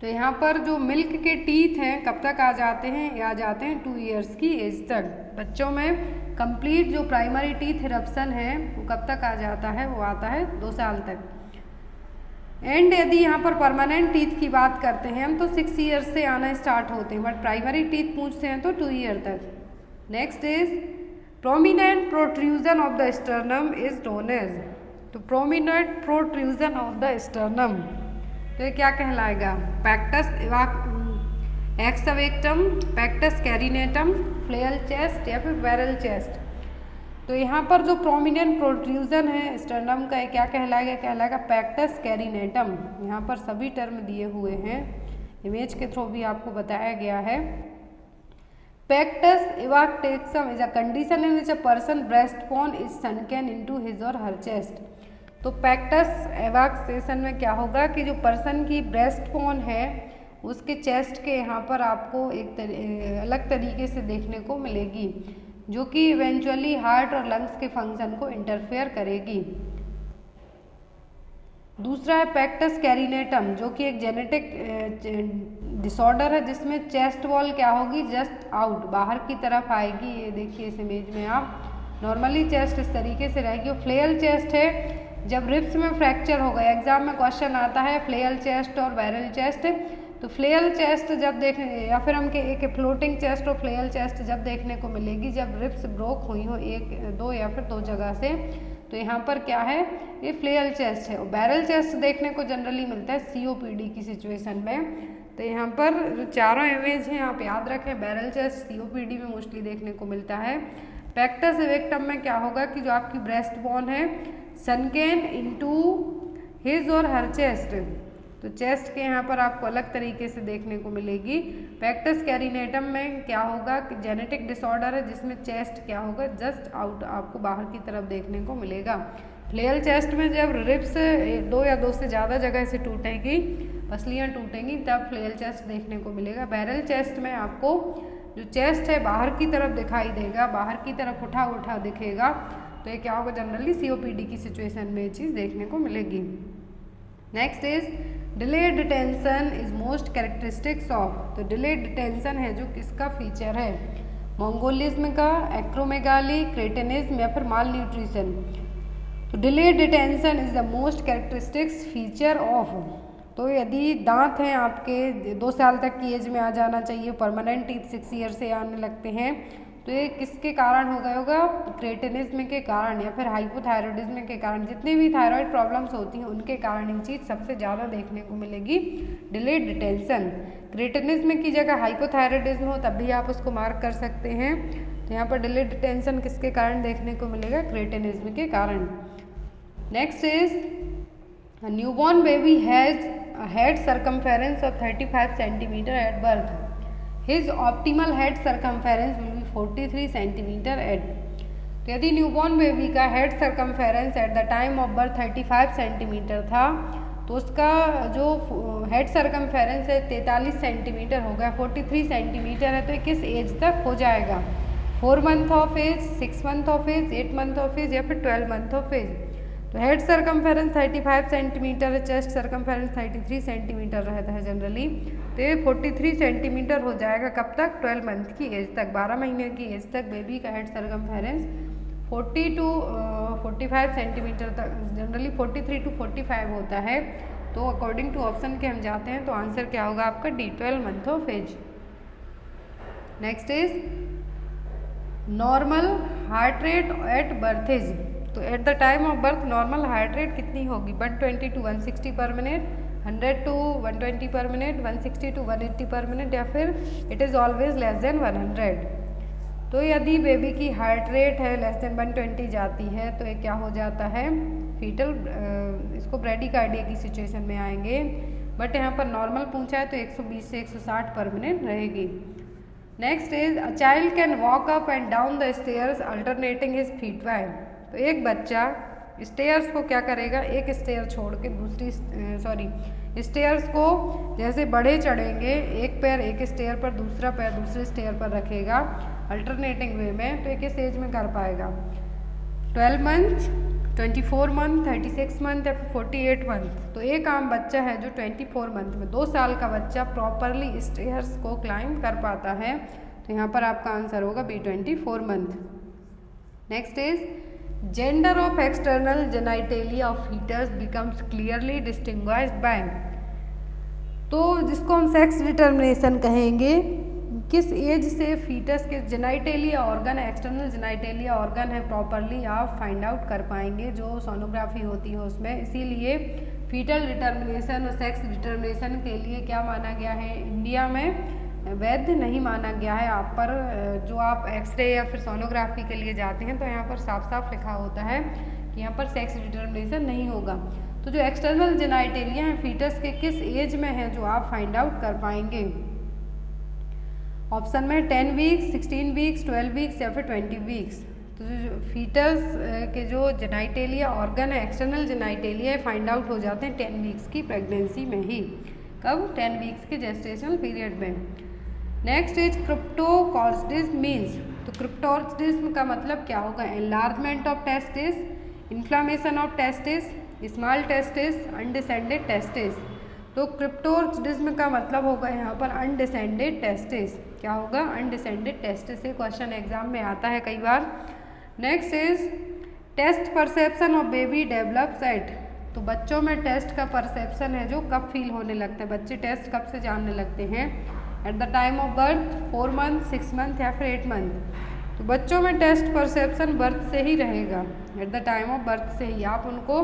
तो यहाँ पर जो मिल्क के टीथ हैं कब तक आ जाते हैं? ये आ जाते हैं 2 ईयर्स की एज तक। बच्चों में कंप्लीट जो प्राइमरी टीथ इरप्शन है वो कब तक आ जाता है? वो आता है 2 साल तक। एंड यदि यहाँ पर परमानेंट टीथ की बात करते हैं हम तो 6 ईयर्स से आना स्टार्ट होते हैं, बट प्राइमरी टीथ पूछते हैं तो 2 ईयर तक। Next is prominent protrusion of the sternum is known as. तो prominent protrusion of the sternum तो ये क्या कहलाएगा? पैक्टस एक्सवेक्टम, पैक्टस कैरिनेटम, फ्लेयल चेस्ट या फिर बैरल चेस्ट। तो यहाँ पर जो प्रोमिनेंट प्रोट्रूजन है स्टर्नम का, ये क्या कहलाएगा? कहलाएगा पैक्टस कैरिनेटम। यहाँ पर सभी टर्म दिए हुए हैं, इमेज के थ्रू भी आपको बताया गया है। Pectus excavatum is a condition in which a person breast bone is sunken into his or her chest. तो पैक्टस एवाक्सेशन में क्या होगा कि जो पर्सन की ब्रेस्ट बोन है उसके चेस्ट के यहाँ पर आपको एक अलग तरीके से देखने को मिलेगी, जो कि इवेंचुअली हार्ट और लंग्स के फंक्शन को इंटरफेयर करेगी। दूसरा है पैक्टस कैरिनेटम, जो कि एक जेनेटिक डिसऑर्डर है जिसमें चेस्ट वॉल क्या होगी? जस्ट आउट, बाहर की तरफ आएगी। ये देखिए इस इमेज में आप, नॉर्मली चेस्ट इस तरीके से रहेगी। और फ्लेयल चेस्ट है, जब रिब्स में फ्रैक्चर होगा, एग्जाम में क्वेश्चन आता है फ्लेयल चेस्ट और बैरल चेस्ट। तो फ्लेयल चेस्ट जब देखें, या फिर हम एक फ्लोटिंग चेस्ट और फ्लेयल चेस्ट जब देखने को मिलेगी जब रिब्स ब्रोक हुई हो 1, 2 या फिर 2 जगह से, तो यहाँ पर क्या है? ये फ्लेयल चेस्ट है। और बैरल चेस्ट देखने को जनरली मिलता है COPD की सिचुएशन में। तो यहाँ पर जो चारों इमेज हैं आप याद रखें, बैरल चेस्ट COPD में मोस्टली देखने को मिलता है। पैक्टस एवेक्टम में क्या होगा कि जो आपकी ब्रेस्ट बोन है सनकेन into his or her chest, तो चेस्ट के यहाँ पर आपको अलग तरीके से देखने को मिलेगी। पैक्टस कैरिनेटम में क्या होगा कि जेनेटिक डिसऑर्डर है जिसमें चेस्ट क्या होगा? जस्ट आउट, आपको बाहर की तरफ देखने को मिलेगा। फ्लेयल चेस्ट में जब रिब्स 2 या 2 से ज़्यादा जगह से टूटेगी, पसलियाँ टूटेंगी, तब फ्लेयल चेस्ट देखने को मिलेगा। बैरल चेस्ट में आपको जो चेस्ट है बाहर की तरफ दिखाई देगा, बाहर की तरफ उठा उठा दिखेगा। तो ये क्या होगा? जनरली COPD की सिचुएशन में ये चीज़ देखने को मिलेगी। Next is delayed detention is most characteristics of. तो डिलेड डिटेंशन है जो किसका फीचर है? मोंगोलिज्म का, एक्रोमेगाली, क्रेटेनिज्म या फिर माल न्यूट्रिशन। तो delayed detention is the most characteristics feature of. तो यदि दांत हैं आपके 2 साल तक की एज में आ जाना चाहिए, परमानेंट टीथ 6 ईयर से आने लगते हैं, तो ये किसके कारण हो गया होगा? क्रेटिनिज्म के कारण या फिर हाइपोथायरॉयडिज्म के कारण। जितनी भी थायराइड प्रॉब्लम्स होती हैं उनके कारण ये चीज़ सबसे ज़्यादा देखने को मिलेगी, डिलेड डिटेंशन। क्रेटिनिज्म की जगह हाइपोथायरॉयडिज्म हो तब भी आप उसको मार्क कर सकते हैं। तो यहाँ पर डिलेड डिटेंशन किसके कारण देखने को मिलेगा? क्रेटिनिज्म के कारण। Next is newborn baby has head circumference of 35 centimetre at birth. His optimal head circumference will be 43 centimetre at. तो यदि न्यूबॉर्न बेबी का head circumference at the time of birth 35 centimetre था, तो उसका जो हेड सर्कमफेरेंस है 43 centimetre होगा। 43 centimetre है तो किस एज तक हो जाएगा? 4 month of age, 6 month of age, 8 month of age या फिर 12 मंथ ऑफ एज। तो हेड सर्कमफेरेंस 35 सेंटीमीटर है, चेस्ट सर्कमफेरेंस 33 सेंटीमीटर रहता है जनरली। तो ये 43 सेंटीमीटर हो जाएगा कब तक? 12 मंथ की एज तक, 12 महीने की एज तक बेबी का हेड सर्कमफेरेंस 40 टू 45 सेंटीमीटर तक, जनरली 43 टू 45 होता है। तो अकॉर्डिंग टू ऑप्शन के हम जाते हैं तो आंसर क्या होगा आपका? D, 12 month of age. Next is normal heart rate at birth. तो at the time of birth normal heart rate कितनी होगी? 120 टू 160 पर मिनट, 100 टू 120 पर मिनट, 160 टू 180 पर मिनट, या फिर it is always less than 100। तो यदि बेबी की हार्ट रेट है लेस देन 120 जाती है तो ये क्या हो जाता है? फीटल, इसको ब्रेडिकार्डिया की सिचुएशन में आएंगे। बट यहाँ पर नॉर्मल पूछा है तो 120 से 160 पर मिनट रहेगी। Next is a child can walk up and down the stairs alternating his feet by. तो एक बच्चा स्टेयर्स को क्या करेगा? एक स्टेयर छोड़ के दूसरी स्टेयर्स को जैसे बढ़े चढ़ेंगे, एक पैर एक स्टेयर पर, दूसरा पैर दूसरे स्टेयर पर रखेगा अल्टरनेटिंग वे में, तो एक एज में कर पाएगा? 12 मंथ, 24 मंथ, 36 मंथ या फिर 48 मंथ। तो एक आम बच्चा है जो 24 मंथ में, 2 साल का बच्चा प्रॉपरली स्टेयर्स को क्लाइंब कर पाता है। तो यहाँ पर आपका आंसर होगा B, 24 month. Next is gender of external genitalia of fetus becomes clearly distinguished by. तो जिसको हम सेक्स डिटर्मिनेशन कहेंगे, किस एज से फीटस के जेनाइटेलिया ऑर्गन है, एक्सटर्नल जेनाइटेलिया ऑर्गन है, प्रॉपरली आप फाइंड आउट कर पाएंगे जो सोनोग्राफी होती है उसमें। इसीलिए फीटल डिटर्मिनेशन और सेक्स डिटर्मिनेशन के लिए क्या माना गया है? इंडिया में वैध नहीं माना गया है। आप पर जो आप एक्सरे या फिर सोनोग्राफी के लिए जाते हैं तो यहाँ पर साफ साफ लिखा होता है कि यहाँ पर सेक्स डिटर्मिनेशन नहीं होगा। तो जो एक्सटर्नल जेनाइटेलिया हैं फीटस के किस एज में है जो आप फाइंड आउट कर पाएंगे? ऑप्शन में 10 वीक्स, 16 वीक्स, 12 वीक्स या फिर 20 वीक्स। तो जो फीटस के जो जेनाइटेलिया ऑर्गन है, एक्सटर्नल जेनाइटेलिया, फाइंड आउट हो जाते हैं 10 वीक्स की प्रेगनेंसी में ही। कब? 10 वीक्स के जेस्टेशनल पीरियड में। Next is cryptorchidism means. तो क्रिप्टोकॉर्टिज्म का मतलब क्या होगा? Enlargement of testis, inflammation of testis, small testis, undescended testis. तो क्रिप्टोकॉर्टिज्म का मतलब होगा यहाँ पर अनडिसेंडेड टेस्टिस। क्या होगा? Undescended testis. से क्वेश्चन एग्जाम में आता है कई बार। Next is taste perception of baby develops at. तो बच्चों में टेस्ट का परसेप्शन है जो कब फील होने लगता है? बच्चे टेस्ट कब से जानने लगते हैं? Eight the time of birth, 4 month, 6 month या फिर 8 मंथ। तो बच्चों में टेस्ट परसेप्शन बर्थ से ही रहेगा, eight the time of birth से ही। आप उनको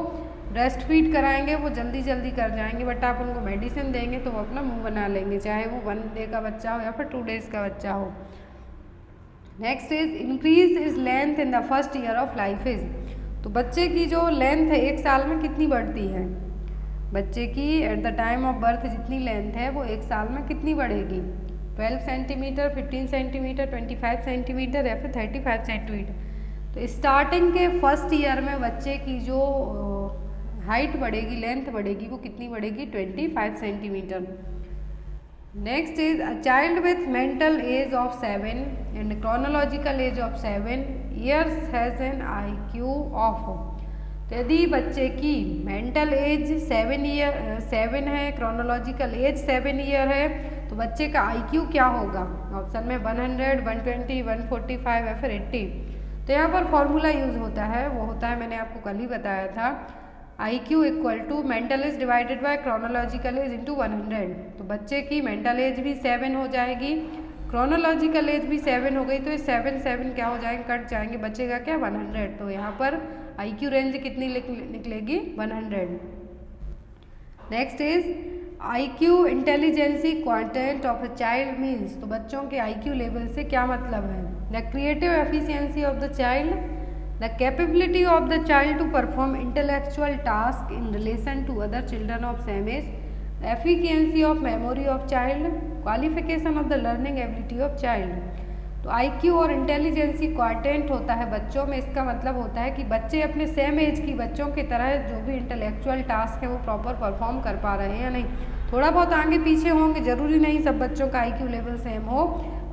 ब्रेस्ट फीड कराएंगे वो जल्दी जल्दी कर जाएंगे, बट आप उनको मेडिसिन देंगे तो वो अपना मुंह बना लेंगे, चाहे वो 1 डे का बच्चा हो या फिर 2 डेज का बच्चा हो। Next is increase is length in the first year of life is. तो बच्चे की जो लेंथ है 1 साल में कितनी बढ़ती है? बच्चे की eight the time of birth जितनी लेंथ है वो 1 साल में कितनी बढ़ेगी? 12 सेंटीमीटर, 15 सेंटीमीटर, 25 सेंटीमीटर या फिर 35 सेंटीमीटर। तो स्टार्टिंग के फर्स्ट ईयर में बच्चे की जो हाइट बढ़ेगी, लेंथ बढ़ेगी, वो कितनी बढ़ेगी? 25 centimetre. Next is a child with mental as of 7 and chronological age of 7 years has an IQ of. तो यदि बच्चे की मेंटल एज 7 है, क्रोनोलॉजिकल एज 7 ईयर है, तो बच्चे का IQ क्या होगा? ऑप्शन में 100, 120, 145 या फिर 80। तो यहाँ पर फॉर्मूला यूज़ होता है, वो होता है, मैंने आपको कल ही बताया था, IQ equal to mental age divided by chronological age into 100। तो बच्चे की मेंटल एज भी 7 हो जाएगी, क्रोनोलॉजिकल एज भी 7 हो गई, तो ये 7 क्या हो जाएंगे, कट जाएंगे, बचेगा क्या 100। तो यहाँ पर IQ रेंज कितनी निकलेगी 100। Next is IQ intelligence quotient of a child means, तो बच्चों के IQ लेवल से क्या मतलब है, the creative efficiency of the child, the capability of the child to perform intellectual task in relation to other children of same age, efficiency of memory of child, qualification of the learning ability of child. तो IQ और intelligence quotient होता है बच्चों में, इसका मतलब होता है कि बच्चे अपने सेम एज की बच्चों की तरह जो भी इंटेलेक्चुअल टास्क है वो प्रॉपर परफॉर्म कर पा रहे हैं या नहीं। थोड़ा बहुत आगे पीछे होंगे, ज़रूरी नहीं सब बच्चों का IQ लेवल सेम हो,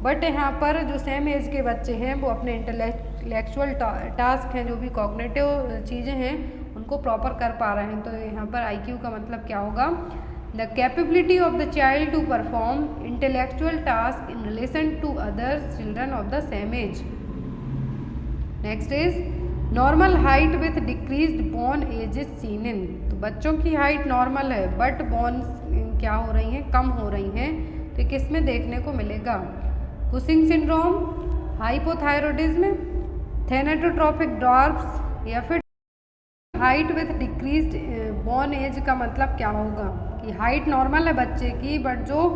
बट यहाँ पर जो सेम एज के बच्चे हैं वो अपने इंटेलेक्चुअल टास्क हैं, जो भी कॉग्निटिव चीज़ें हैं उनको प्रॉपर कर पा रहे हैं। तो यहाँ पर IQ का मतलब क्या होगा, the capability of the child to perform intellectual task in relation to other children of the same age. Next is normal height with decreased bone age is seen in, तो बच्चों की हाइट नॉर्मल है but bones क्या हो रही हैं, कम हो रही हैं, तो किस में देखने को मिलेगा, Cushing syndrome, hypothyroidism, thanatophoric dwarfs, या फिर height with decreased bone age का मतलब क्या होगा कि हाइट नॉर्मल है बच्चे की बट जो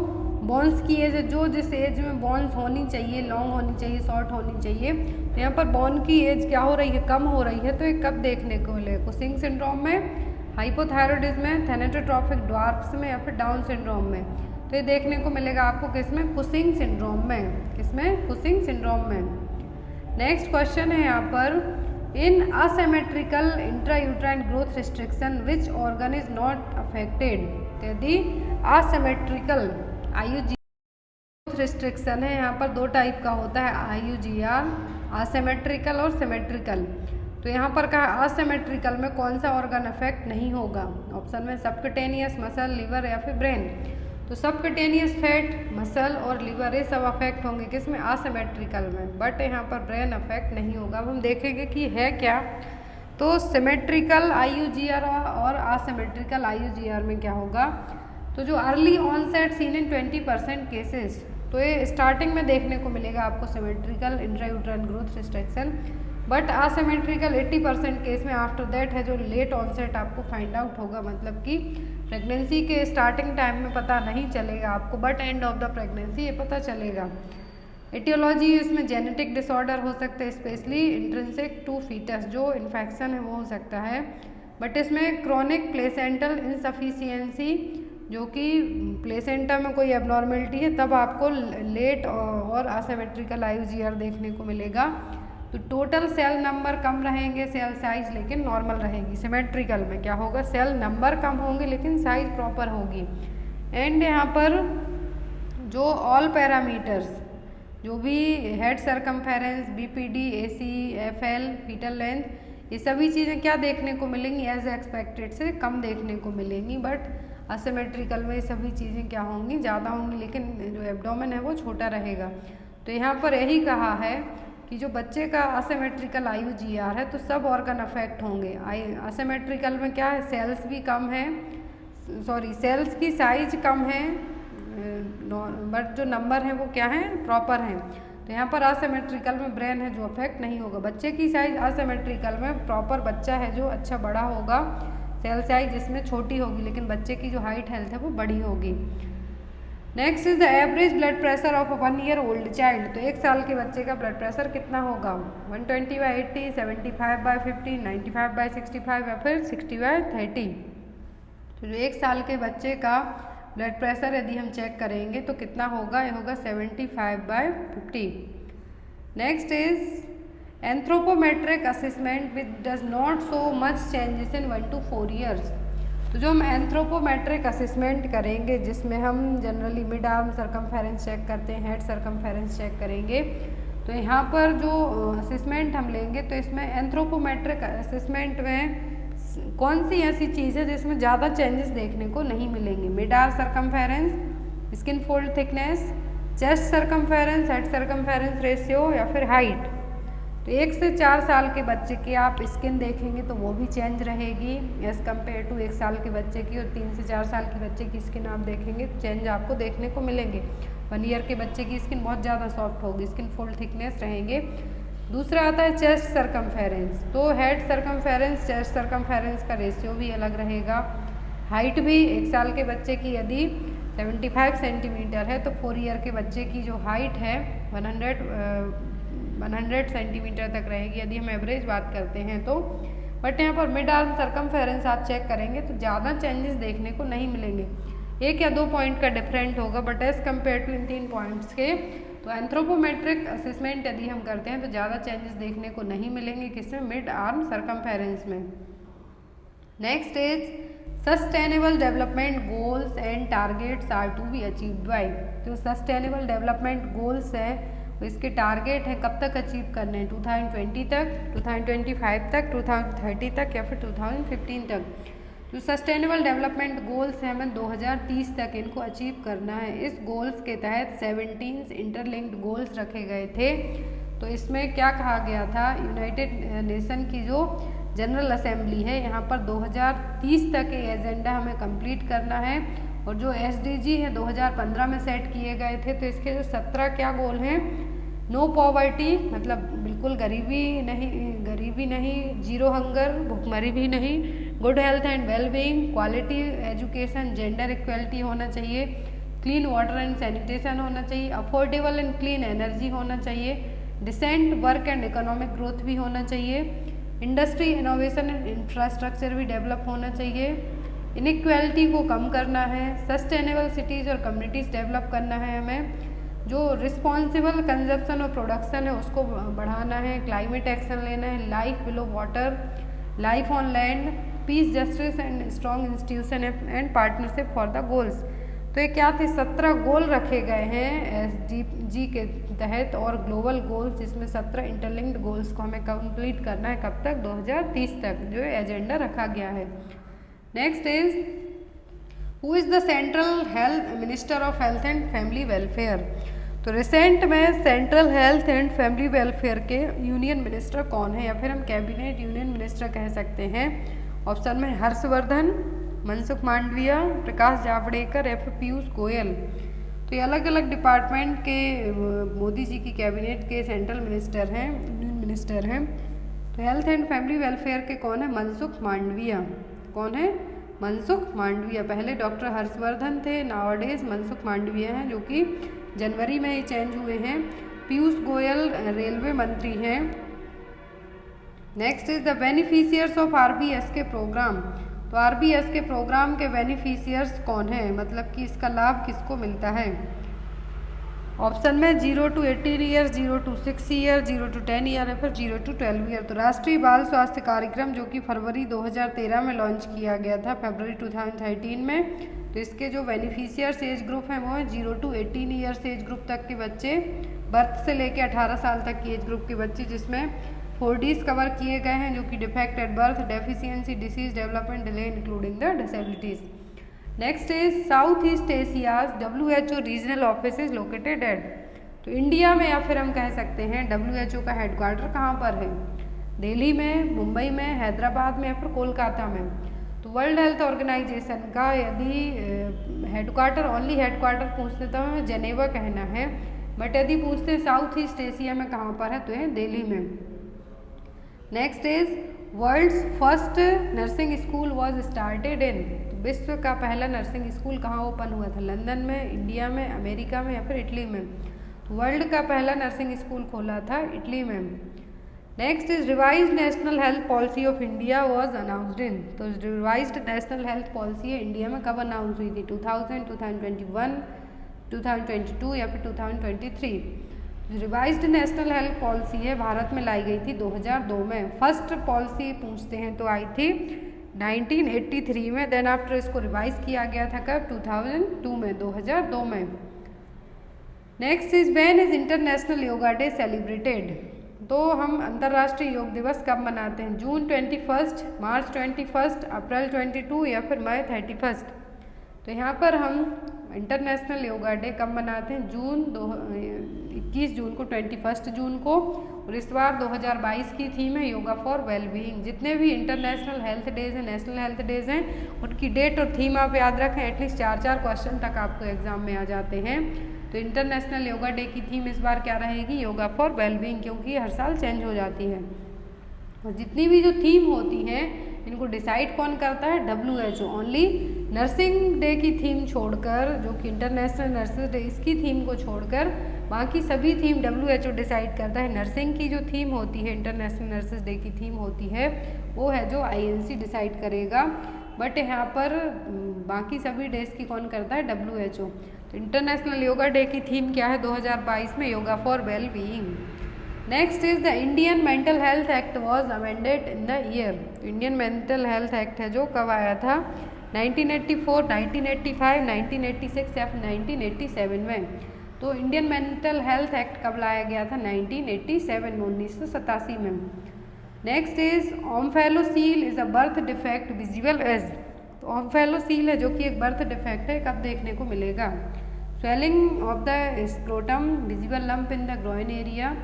बोन्स की एज है, जो जिस एज में बोन्स होनी चाहिए, लॉन्ग होनी चाहिए, शॉर्ट होनी चाहिए, तो यहाँ पर बोन की एज क्या हो रही है, कम हो रही है। तो ये कब देखने को मिलेगा, कुशिंग सिंड्रोम में, हाइपोथायरॉयडिज्म में, थैलेटोट्रोपिक ड्वार्फ्स में, या फिर डाउन सिंड्रोम में। तो ये देखने को मिलेगा आपको किसमें, कुशिंग सिंड्रोम में, किसमें, कुशिंग सिंड्रोम में। नेक्स्ट क्वेश्चन है यहाँ पर, in asymmetrical intrauterine growth restriction which organ is not affected. यदि असिमेट्रिकल IUG ग्रोथ रिस्ट्रिक्शन है, यहाँ पर दो टाइप का होता है IUGR, असिमेट्रिकल और सिमेट्रिकल। तो यहाँ पर कहा असिमेट्रिकल में कौन सा ऑर्गन अफेक्ट नहीं होगा, ऑप्शन में सबक्यूटेनियस, मसल, लिवर या फिर ब्रेन। तो सबक्यूटेनियस फैट, मसल और लिवर ये सब अफेक्ट होंगे किसमें, असिमेट्रिकल में, बट यहाँ पर ब्रेन अफेक्ट नहीं होगा। अब हम देखेंगे कि है क्या। तो सिमेट्रिकल IUGR और असिमेट्रिकल IUGR में क्या होगा, तो जो early onset seen in 20% cases, तो ये स्टार्टिंग में देखने को मिलेगा आपको symmetrical intrauterine growth restriction, but asymmetrical 80% case में आफ्टर दैट है जो लेट ऑनसेट आपको फाइंड आउट होगा, मतलब कि प्रेगनेंसी के स्टार्टिंग टाइम में पता नहीं चलेगा आपको, but end of the pregnancy ये पता चलेगा। एटियोलॉजी, इसमें जेनेटिक डिसऑर्डर हो सकते हैं, स्पेशली इंट्रिंसिक टू फीटस, जो इन्फेक्शन है वो हो सकता है, बट इसमें क्रोनिक प्लेसेंटल इनसफिशियंसी, जो कि प्लेसेंटा में कोई एबनॉर्मेलिटी है, तब आपको लेट और असिमेट्रिकल IUGR देखने को मिलेगा। तो टोटल सेल नंबर कम रहेंगे, सेल साइज लेकिन नॉर्मल रहेगी। सिमेट्रिकल में क्या होगा, सेल नंबर कम होंगे लेकिन साइज प्रॉपर होगी। एंड यहाँ पर जो ऑल पैरामीटर्स, जो भी head circumference, BPD, AC, FL, fetal length, ये सभी चीज़ें क्या देखने को मिलेंगी, एज एक्सपेक्टेड से कम देखने को मिलेंगी, बट असिमेट्रिकल में ये सभी चीज़ें क्या होंगी, ज़्यादा होंगी, लेकिन जो एब्डोमेन है वो छोटा रहेगा। तो यहाँ पर यही कहा है कि जो बच्चे का असिमेट्रिकल IUGR है तो सब ऑर्गन अफेक्ट होंगे। असिमेट्रिकल में क्या है, सेल्स भी कम है, सॉरी सेल्स की साइज कम है, बट जो नंबर है वो क्या है, प्रॉपर हैं। तो यहाँ पर असिमेट्रिकल में ब्रेन है जो अफेक्ट नहीं होगा। बच्चे की साइज असिमेट्रिकल में प्रॉपर बच्चा है जो अच्छा बड़ा होगा, सेल साइज जिसमें छोटी होगी, लेकिन बच्चे की जो हाइट हेल्थ है वो बड़ी होगी। Next is the average blood pressure of 1 year old child. तो 1 साल के बच्चे का ब्लड प्रेशर कितना होगा, 120/80, 75/50, 95/65 या फिर 60/30। तो जो 1 साल के बच्चे का ब्लड प्रेशर यदि हम चेक करेंगे तो कितना होगा, ये होगा 75/50। Next is anthropometric assessment which does not show much changes in 1 to 4 years. तो जो हम एंथ्रोपोमेट्रिक असेसमेंट करेंगे, जिसमें हम generally mid arm circumference check करते हैं, हेड सरकमफेरेंस चेक करेंगे, तो यहाँ पर जो असेसमेंट हम लेंगे तो इसमें एंथ्रोपोमेट्रिक असेसमेंट में कौन सी ऐसी चीज़ है जिसमें ज़्यादा चेंजेस देखने को नहीं मिलेंगे, mid arm circumference, skin fold thickness, chest circumference, head circumference ratio या फिर हाइट। तो 1 से 4 साल के बच्चे की आप स्किन देखेंगे तो वो भी चेंज रहेगी एज़ कम्पेयर टू 1 साल के बच्चे की, और 3 से 4 साल के बच्चे की स्किन आप देखेंगे चेंज आपको देखने को मिलेंगे। 1 ईयर के बच्चे की स्किन बहुत ज़्यादा सॉफ्ट होगी, स्किन फुल थिकनेस रहेंगे। दूसरा आता है चेस्ट सरकमफेरेंस। तो हेड सरकमफेरेंस चेस्ट सरकमफेरेंस का रेशियो भी अलग रहेगा। हाइट भी 1 साल के बच्चे की यदि 75 सेंटीमीटर है तो 4 ईयर के बच्चे की जो हाइट है 100 सेंटीमीटर तक रहेगी यदि हम एवरेज बात करते हैं तो। बट यहाँ पर मिड आर्म सरकमफेरेंस आप चेक करेंगे तो ज़्यादा चेंजेस देखने को नहीं मिलेंगे, 1 या 2 पॉइंट का डिफरेंट होगा, but as compare to in 3 points के। तो एंथ्रोपोमेट्रिक असेसमेंट यदि हम करते हैं तो ज़्यादा चेंजेस देखने को नहीं मिलेंगे किसमें, मिड आर्म सरकमफेरेंस में। Next is sustainable development goals and targets are to be achieved by. जो सस्टेनेबल डेवलपमेंट गोल्स हैं तो इसके टारगेट है कब तक अचीव करने हैं, 2020 तक, 2025 तक, 2030 तक या फिर 2015 तक। जो सस्टेनेबल डेवलपमेंट गोल्स हैं हमें 2030 तक इनको अचीव करना है। इस गोल्स के तहत 17 इंटरलिंक्ड गोल्स रखे गए थे। तो इसमें क्या कहा गया था, यूनाइटेड नेशन की जो जनरल असेंबली है यहाँ पर 2030 तक ये एजेंडा हमें कंप्लीट करना है, और जो SDG है 2015 में सेट किए गए थे। तो इसके जो 17 क्या गोल हैं, नो पॉवर्टी मतलब बिल्कुल गरीबी नहीं, जीरो हंगर भुखमरी भी नहीं, good health and wellbeing, quality education, gender equality होना चाहिए, क्लीन वाटर एंड सैनिटेशन होना चाहिए, अफोर्डेबल एंड क्लीन एनर्जी होना चाहिए, decent work and economic growth भी होना चाहिए, इंडस्ट्री इनोवेशन एंड इंफ्रास्ट्रक्चर भी डेवलप होना चाहिए, इनइक्वालिटी को कम करना है, सस्टेनेबल सिटीज़ और कम्युनिटीज़ डेवलप करना है हमें, जो रिस्पॉन्सिबल कंजप्शन और प्रोडक्शन है उसको बढ़ाना है, क्लाइमेट एक्शन लेना है, life below water, life on land, piece justice and strong institution and partnership for the goals. तो ये क्या थे, 17 गोल रखे गए हैं SDG के तहत और ग्लोबल गोल्स, जिसमें 17 इंटरलिंक्ड गोल्स को हमें कंप्लीट करना है कब तक, 2030 तक जो एजेंडा रखा गया है। Next is who is the central health minister of health and family welfare. तो रिसेंट में central health and family welfare के यूनियन मिनिस्टर कौन है, या फिर हम कैबिनेट यूनियन मिनिस्टर कह सकते हैं। ऑप्शन में हर्षवर्धन, मनसुख मांडविया, प्रकाश जावड़ेकर या फिर पीयूष गोयल। तो ये अलग अलग डिपार्टमेंट के मोदी जी की कैबिनेट के सेंट्रल मिनिस्टर हैं, यूनियन मिनिस्टर हैं। तो हेल्थ एंड फैमिली वेलफेयर के कौन है, मनसुख मांडविया। कौन है, मनसुख मांडविया। पहले डॉक्टर हर्षवर्धन थे, नावडेज मनसुख मांडविया हैं, जो कि जनवरी में ही चेंज हुए हैं। पीयूष गोयल रेलवे मंत्री हैं। Next is the beneficiaries of RBS के प्रोग्राम। तो RBS के प्रोग्राम के बेनिफिशियर्स कौन है, मतलब कि इसका लाभ किसको मिलता है। ऑप्शन में 0 to 18 year, 0 to 6 year, 0 to 10 year या फिर 0 to 12 ईयर। तो राष्ट्रीय बाल स्वास्थ्य कार्यक्रम जो कि फरवरी 2013 में लॉन्च किया गया था, फरवरी 2013 में। तो इसके जो बेनिफिशियर्स एज ग्रुप हैं वो हैं 0 to 18 ईयर्स एज ग्रुप तक के बच्चे, बर्थ से लेकर 18 साल तक की एज ग्रुप के बच्चे, जिसमें 4Ds कवर किए गए हैं, जो कि defect at birth, deficiency, disease, development delay including the disabilities. Next is south east Asia's WHO regional office is located at. तो इंडिया में या फिर हम कह सकते हैं WHO का हेडक्वार्टर कहाँ पर है, दिल्ली में, मुंबई में, हैदराबाद में या फिर कोलकाता में। तो वर्ल्ड हेल्थ ऑर्गेनाइजेशन का यदि हेडक्वार्टर, ओनली हेडक्वार्टर पूछते तो हमें जेनेवा कहना है, बट यदि पूछते साउथ ईस्ट एशिया में कहाँ पर है तो ये दिल्ली में। Next is world's first nursing school was started in. विश्व का पहला नर्सिंग स्कूल कहाँ ओपन हुआ था, लंदन में, इंडिया में, अमेरिका में या फिर इटली में। वर्ल्ड का पहला नर्सिंग स्कूल खोला था इटली में। Next is revised national health policy of India was announced in. तो रिवाइज्ड नेशनल हेल्थ पॉलिसी है इंडिया में कब अनाउंस हुई थी, 2000, 2021, 2022 या फिर 2023। रिवाइज्ड नेशनल हेल्थ पॉलिसी है भारत में लाई गई थी 2002 में। फर्स्ट पॉलिसी पूछते हैं तो आई थी 1983 में, देन आफ्टर इसको रिवाइज किया गया था कब, 2002 में, 2002 में। Next is when is international yoga day celebrated. तो हम अंतर्राष्ट्रीय योग दिवस कब मनाते हैं, जून 21, मार्च 21, अप्रैल 22 या फिर मई 31। तो यहाँ पर हम इंटरनेशनल योगा डे कब मनाते हैं, 21 जून को 21 जून को। और इस बार 2022 की थीम है योगा फॉर वेलबींग। जितने भी इंटरनेशनल हेल्थ डेज हैं, नेशनल हेल्थ डेज हैं, उनकी डेट और थीम आप याद रखें। एटलीस्ट 4 क्वेश्चन तक आपको एग्जाम में आ जाते हैं। तो इंटरनेशनल योगा डे की थीम इस बार क्या रहेगी? योगा फॉर वेलबींग, क्योंकि हर साल चेंज हो जाती है। और जितनी भी जो थीम होती हैं इनको डिसाइड कौन करता है? WHO। ओनली नर्सिंग डे की थीम छोड़कर, जो कि इंटरनेशनल नर्सेज डे, इसकी थीम को छोड़कर बाकी सभी थीम WHO डिसाइड करता है। नर्सिंग की जो थीम होती है, इंटरनेशनल नर्सेज डे की थीम होती है, वो है जो INC डिसाइड करेगा। बट यहाँ पर बाकी सभी डेज की कौन करता है? WHO। तो इंटरनेशनल योगा डे की थीम क्या है 2022 में? Yoga for well being. Next is the Indian mental health act was amended in the year. Indian mental health act है जो कब आया था? 1984, 1985, 1986 या 1987 में। तो इंडियन मेंटल हेल्थ एक्ट कब लाया गया था? 1987 में, 1987 में। Next is omphalocele is a birth defect visible as. तो ओम्फेलोसील है जो कि एक बर्थ डिफेक्ट है, कब देखने को मिलेगा? Swelling of the scrotum, visible lump in the groin area,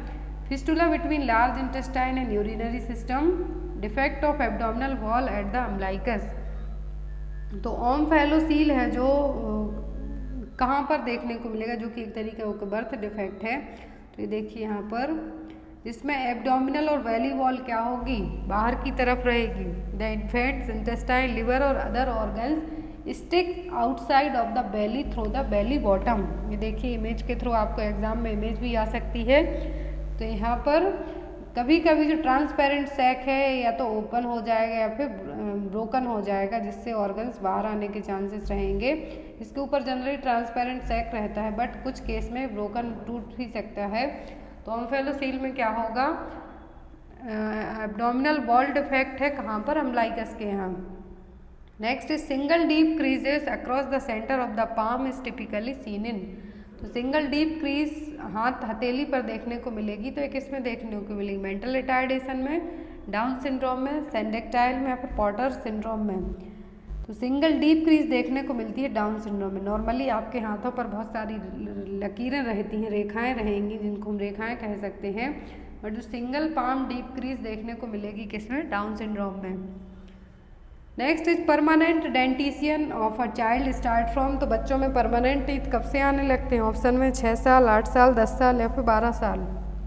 fistula between large intestine and urinary system, defect of abdominal wall at the umbilicus. तो ओम्फेलोसील है जो कहाँ पर देखने को मिलेगा? जो कि एक तरीके का बर्थ डिफेक्ट है। तो ये देखिए यहाँ पर, इसमें एब्डोमिनल और वैली वॉल क्या होगी? बाहर की तरफ रहेगी। द इन्फेंट्स इंटेस्टाइन, लिवर और other organs stick outside of the belly through the belly bottom. ये देखिए इमेज के थ्रू आपको एग्जाम में इमेज भी आ सकती है। तो यहाँ पर कभी कभी जो ट्रांसपेरेंट सैक है या तो ओपन हो जाएगा या फिर ब्रोकन हो जाएगा, जिससे ऑर्गन्स बाहर आने के चांसेस रहेंगे। इसके ऊपर जनरली ट्रांसपेरेंट सैक रहता है, बट कुछ केस में ब्रोकन टूट भी सकता है। तो ओम्फेलोसील में क्या होगा? एब्डोमिनल वॉल डिफेक्ट है, कहाँ पर? अम्बलाइकस के यहाँ। Next is single deep creases across the centre of the palm is typically scene in. तो सिंगल डीप क्रीज हाथ हथेली पर देखने को मिलेगी। तो एक इसमें देखने को मिलेगी मेंटल रिटार्डेशन में, डाउन सिंड्रोम में, सेंडेक्टाइल में या फिर पॉटर सिंड्रोम में। तो सिंगल डीप क्रीज देखने को मिलती है डाउन सिंड्रोम में। नॉर्मली आपके हाथों पर बहुत सारी लकीरें रहती हैं, रेखाएं रहेंगी, जिनको हम रेखाएं कह सकते हैं। और जो सिंगल पाम डीप क्रीज देखने को मिलेगी किसमें? डाउन सिंड्रोम में। Next is permanent dentition of a child start from. तो बच्चों में परमानेंट टीथ कब से आने लगते हैं? ऑप्शन में 6 साल, 8 साल, 10 साल या फिर 12 साल।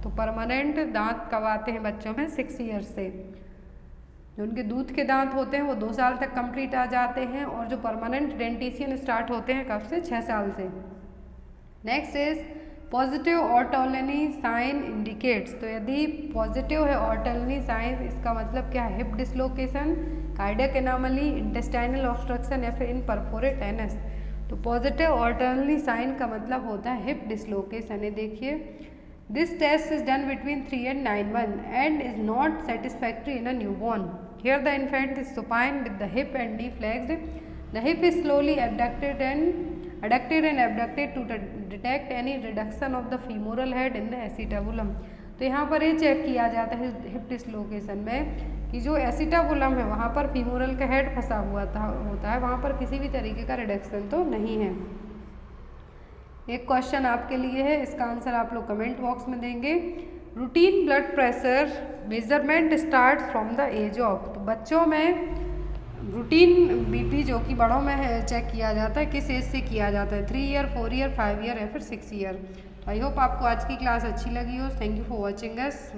तो परमानेंट दांत कब आते हैं बच्चों में? 6 ईयर से। जो उनके दूध के दांत होते हैं वो 2 साल तक कंप्लीट आ जाते हैं, और जो परमानेंट डेंटिशियन स्टार्ट होते हैं कब से? 6 साल से। Next is positive Ortolani sign indicates. तो यदि पॉजिटिव है ऑर्टोलनी साइन, इसका मतलब क्या है? Hip dislocation, cardiac anomaly, intestinal obstruction या फिर इन परफोरेट एनस। तो पॉजिटिव ऑर्टोलनी साइन का मतलब होता है हिप डिसलोकेशन। ये देखिए, this test is done between 3 and 9 months and is not satisfactory in a newborn. Here the infant is supine with the hip and knee flexed. The hip is slowly adducted and abducted to detect any reduction of the femoral head in the acetabulum। तो यहाँ पर ये check किया जाता है hip dislocation में कि जो एसिटाबुलम है वहाँ पर फीमोरल का हेड फंसा हुआ होता है, वहाँ पर किसी भी तरीके का रिडक्शन तो नहीं है। एक क्वेश्चन आपके लिए है, इसका आंसर आप लोग कमेंट बॉक्स में देंगे। Routine blood pressure measurement start from the age of. तो बच्चों में रूटीन BP जो कि बड़ों में है चेक किया जाता है, किस एज से किया जाता है? 3 ईयर, 4 ईयर, 5 ईयर या फिर 6 ईयर। आई होप आपको आज की क्लास अच्छी लगी हो। Thank you for watching us.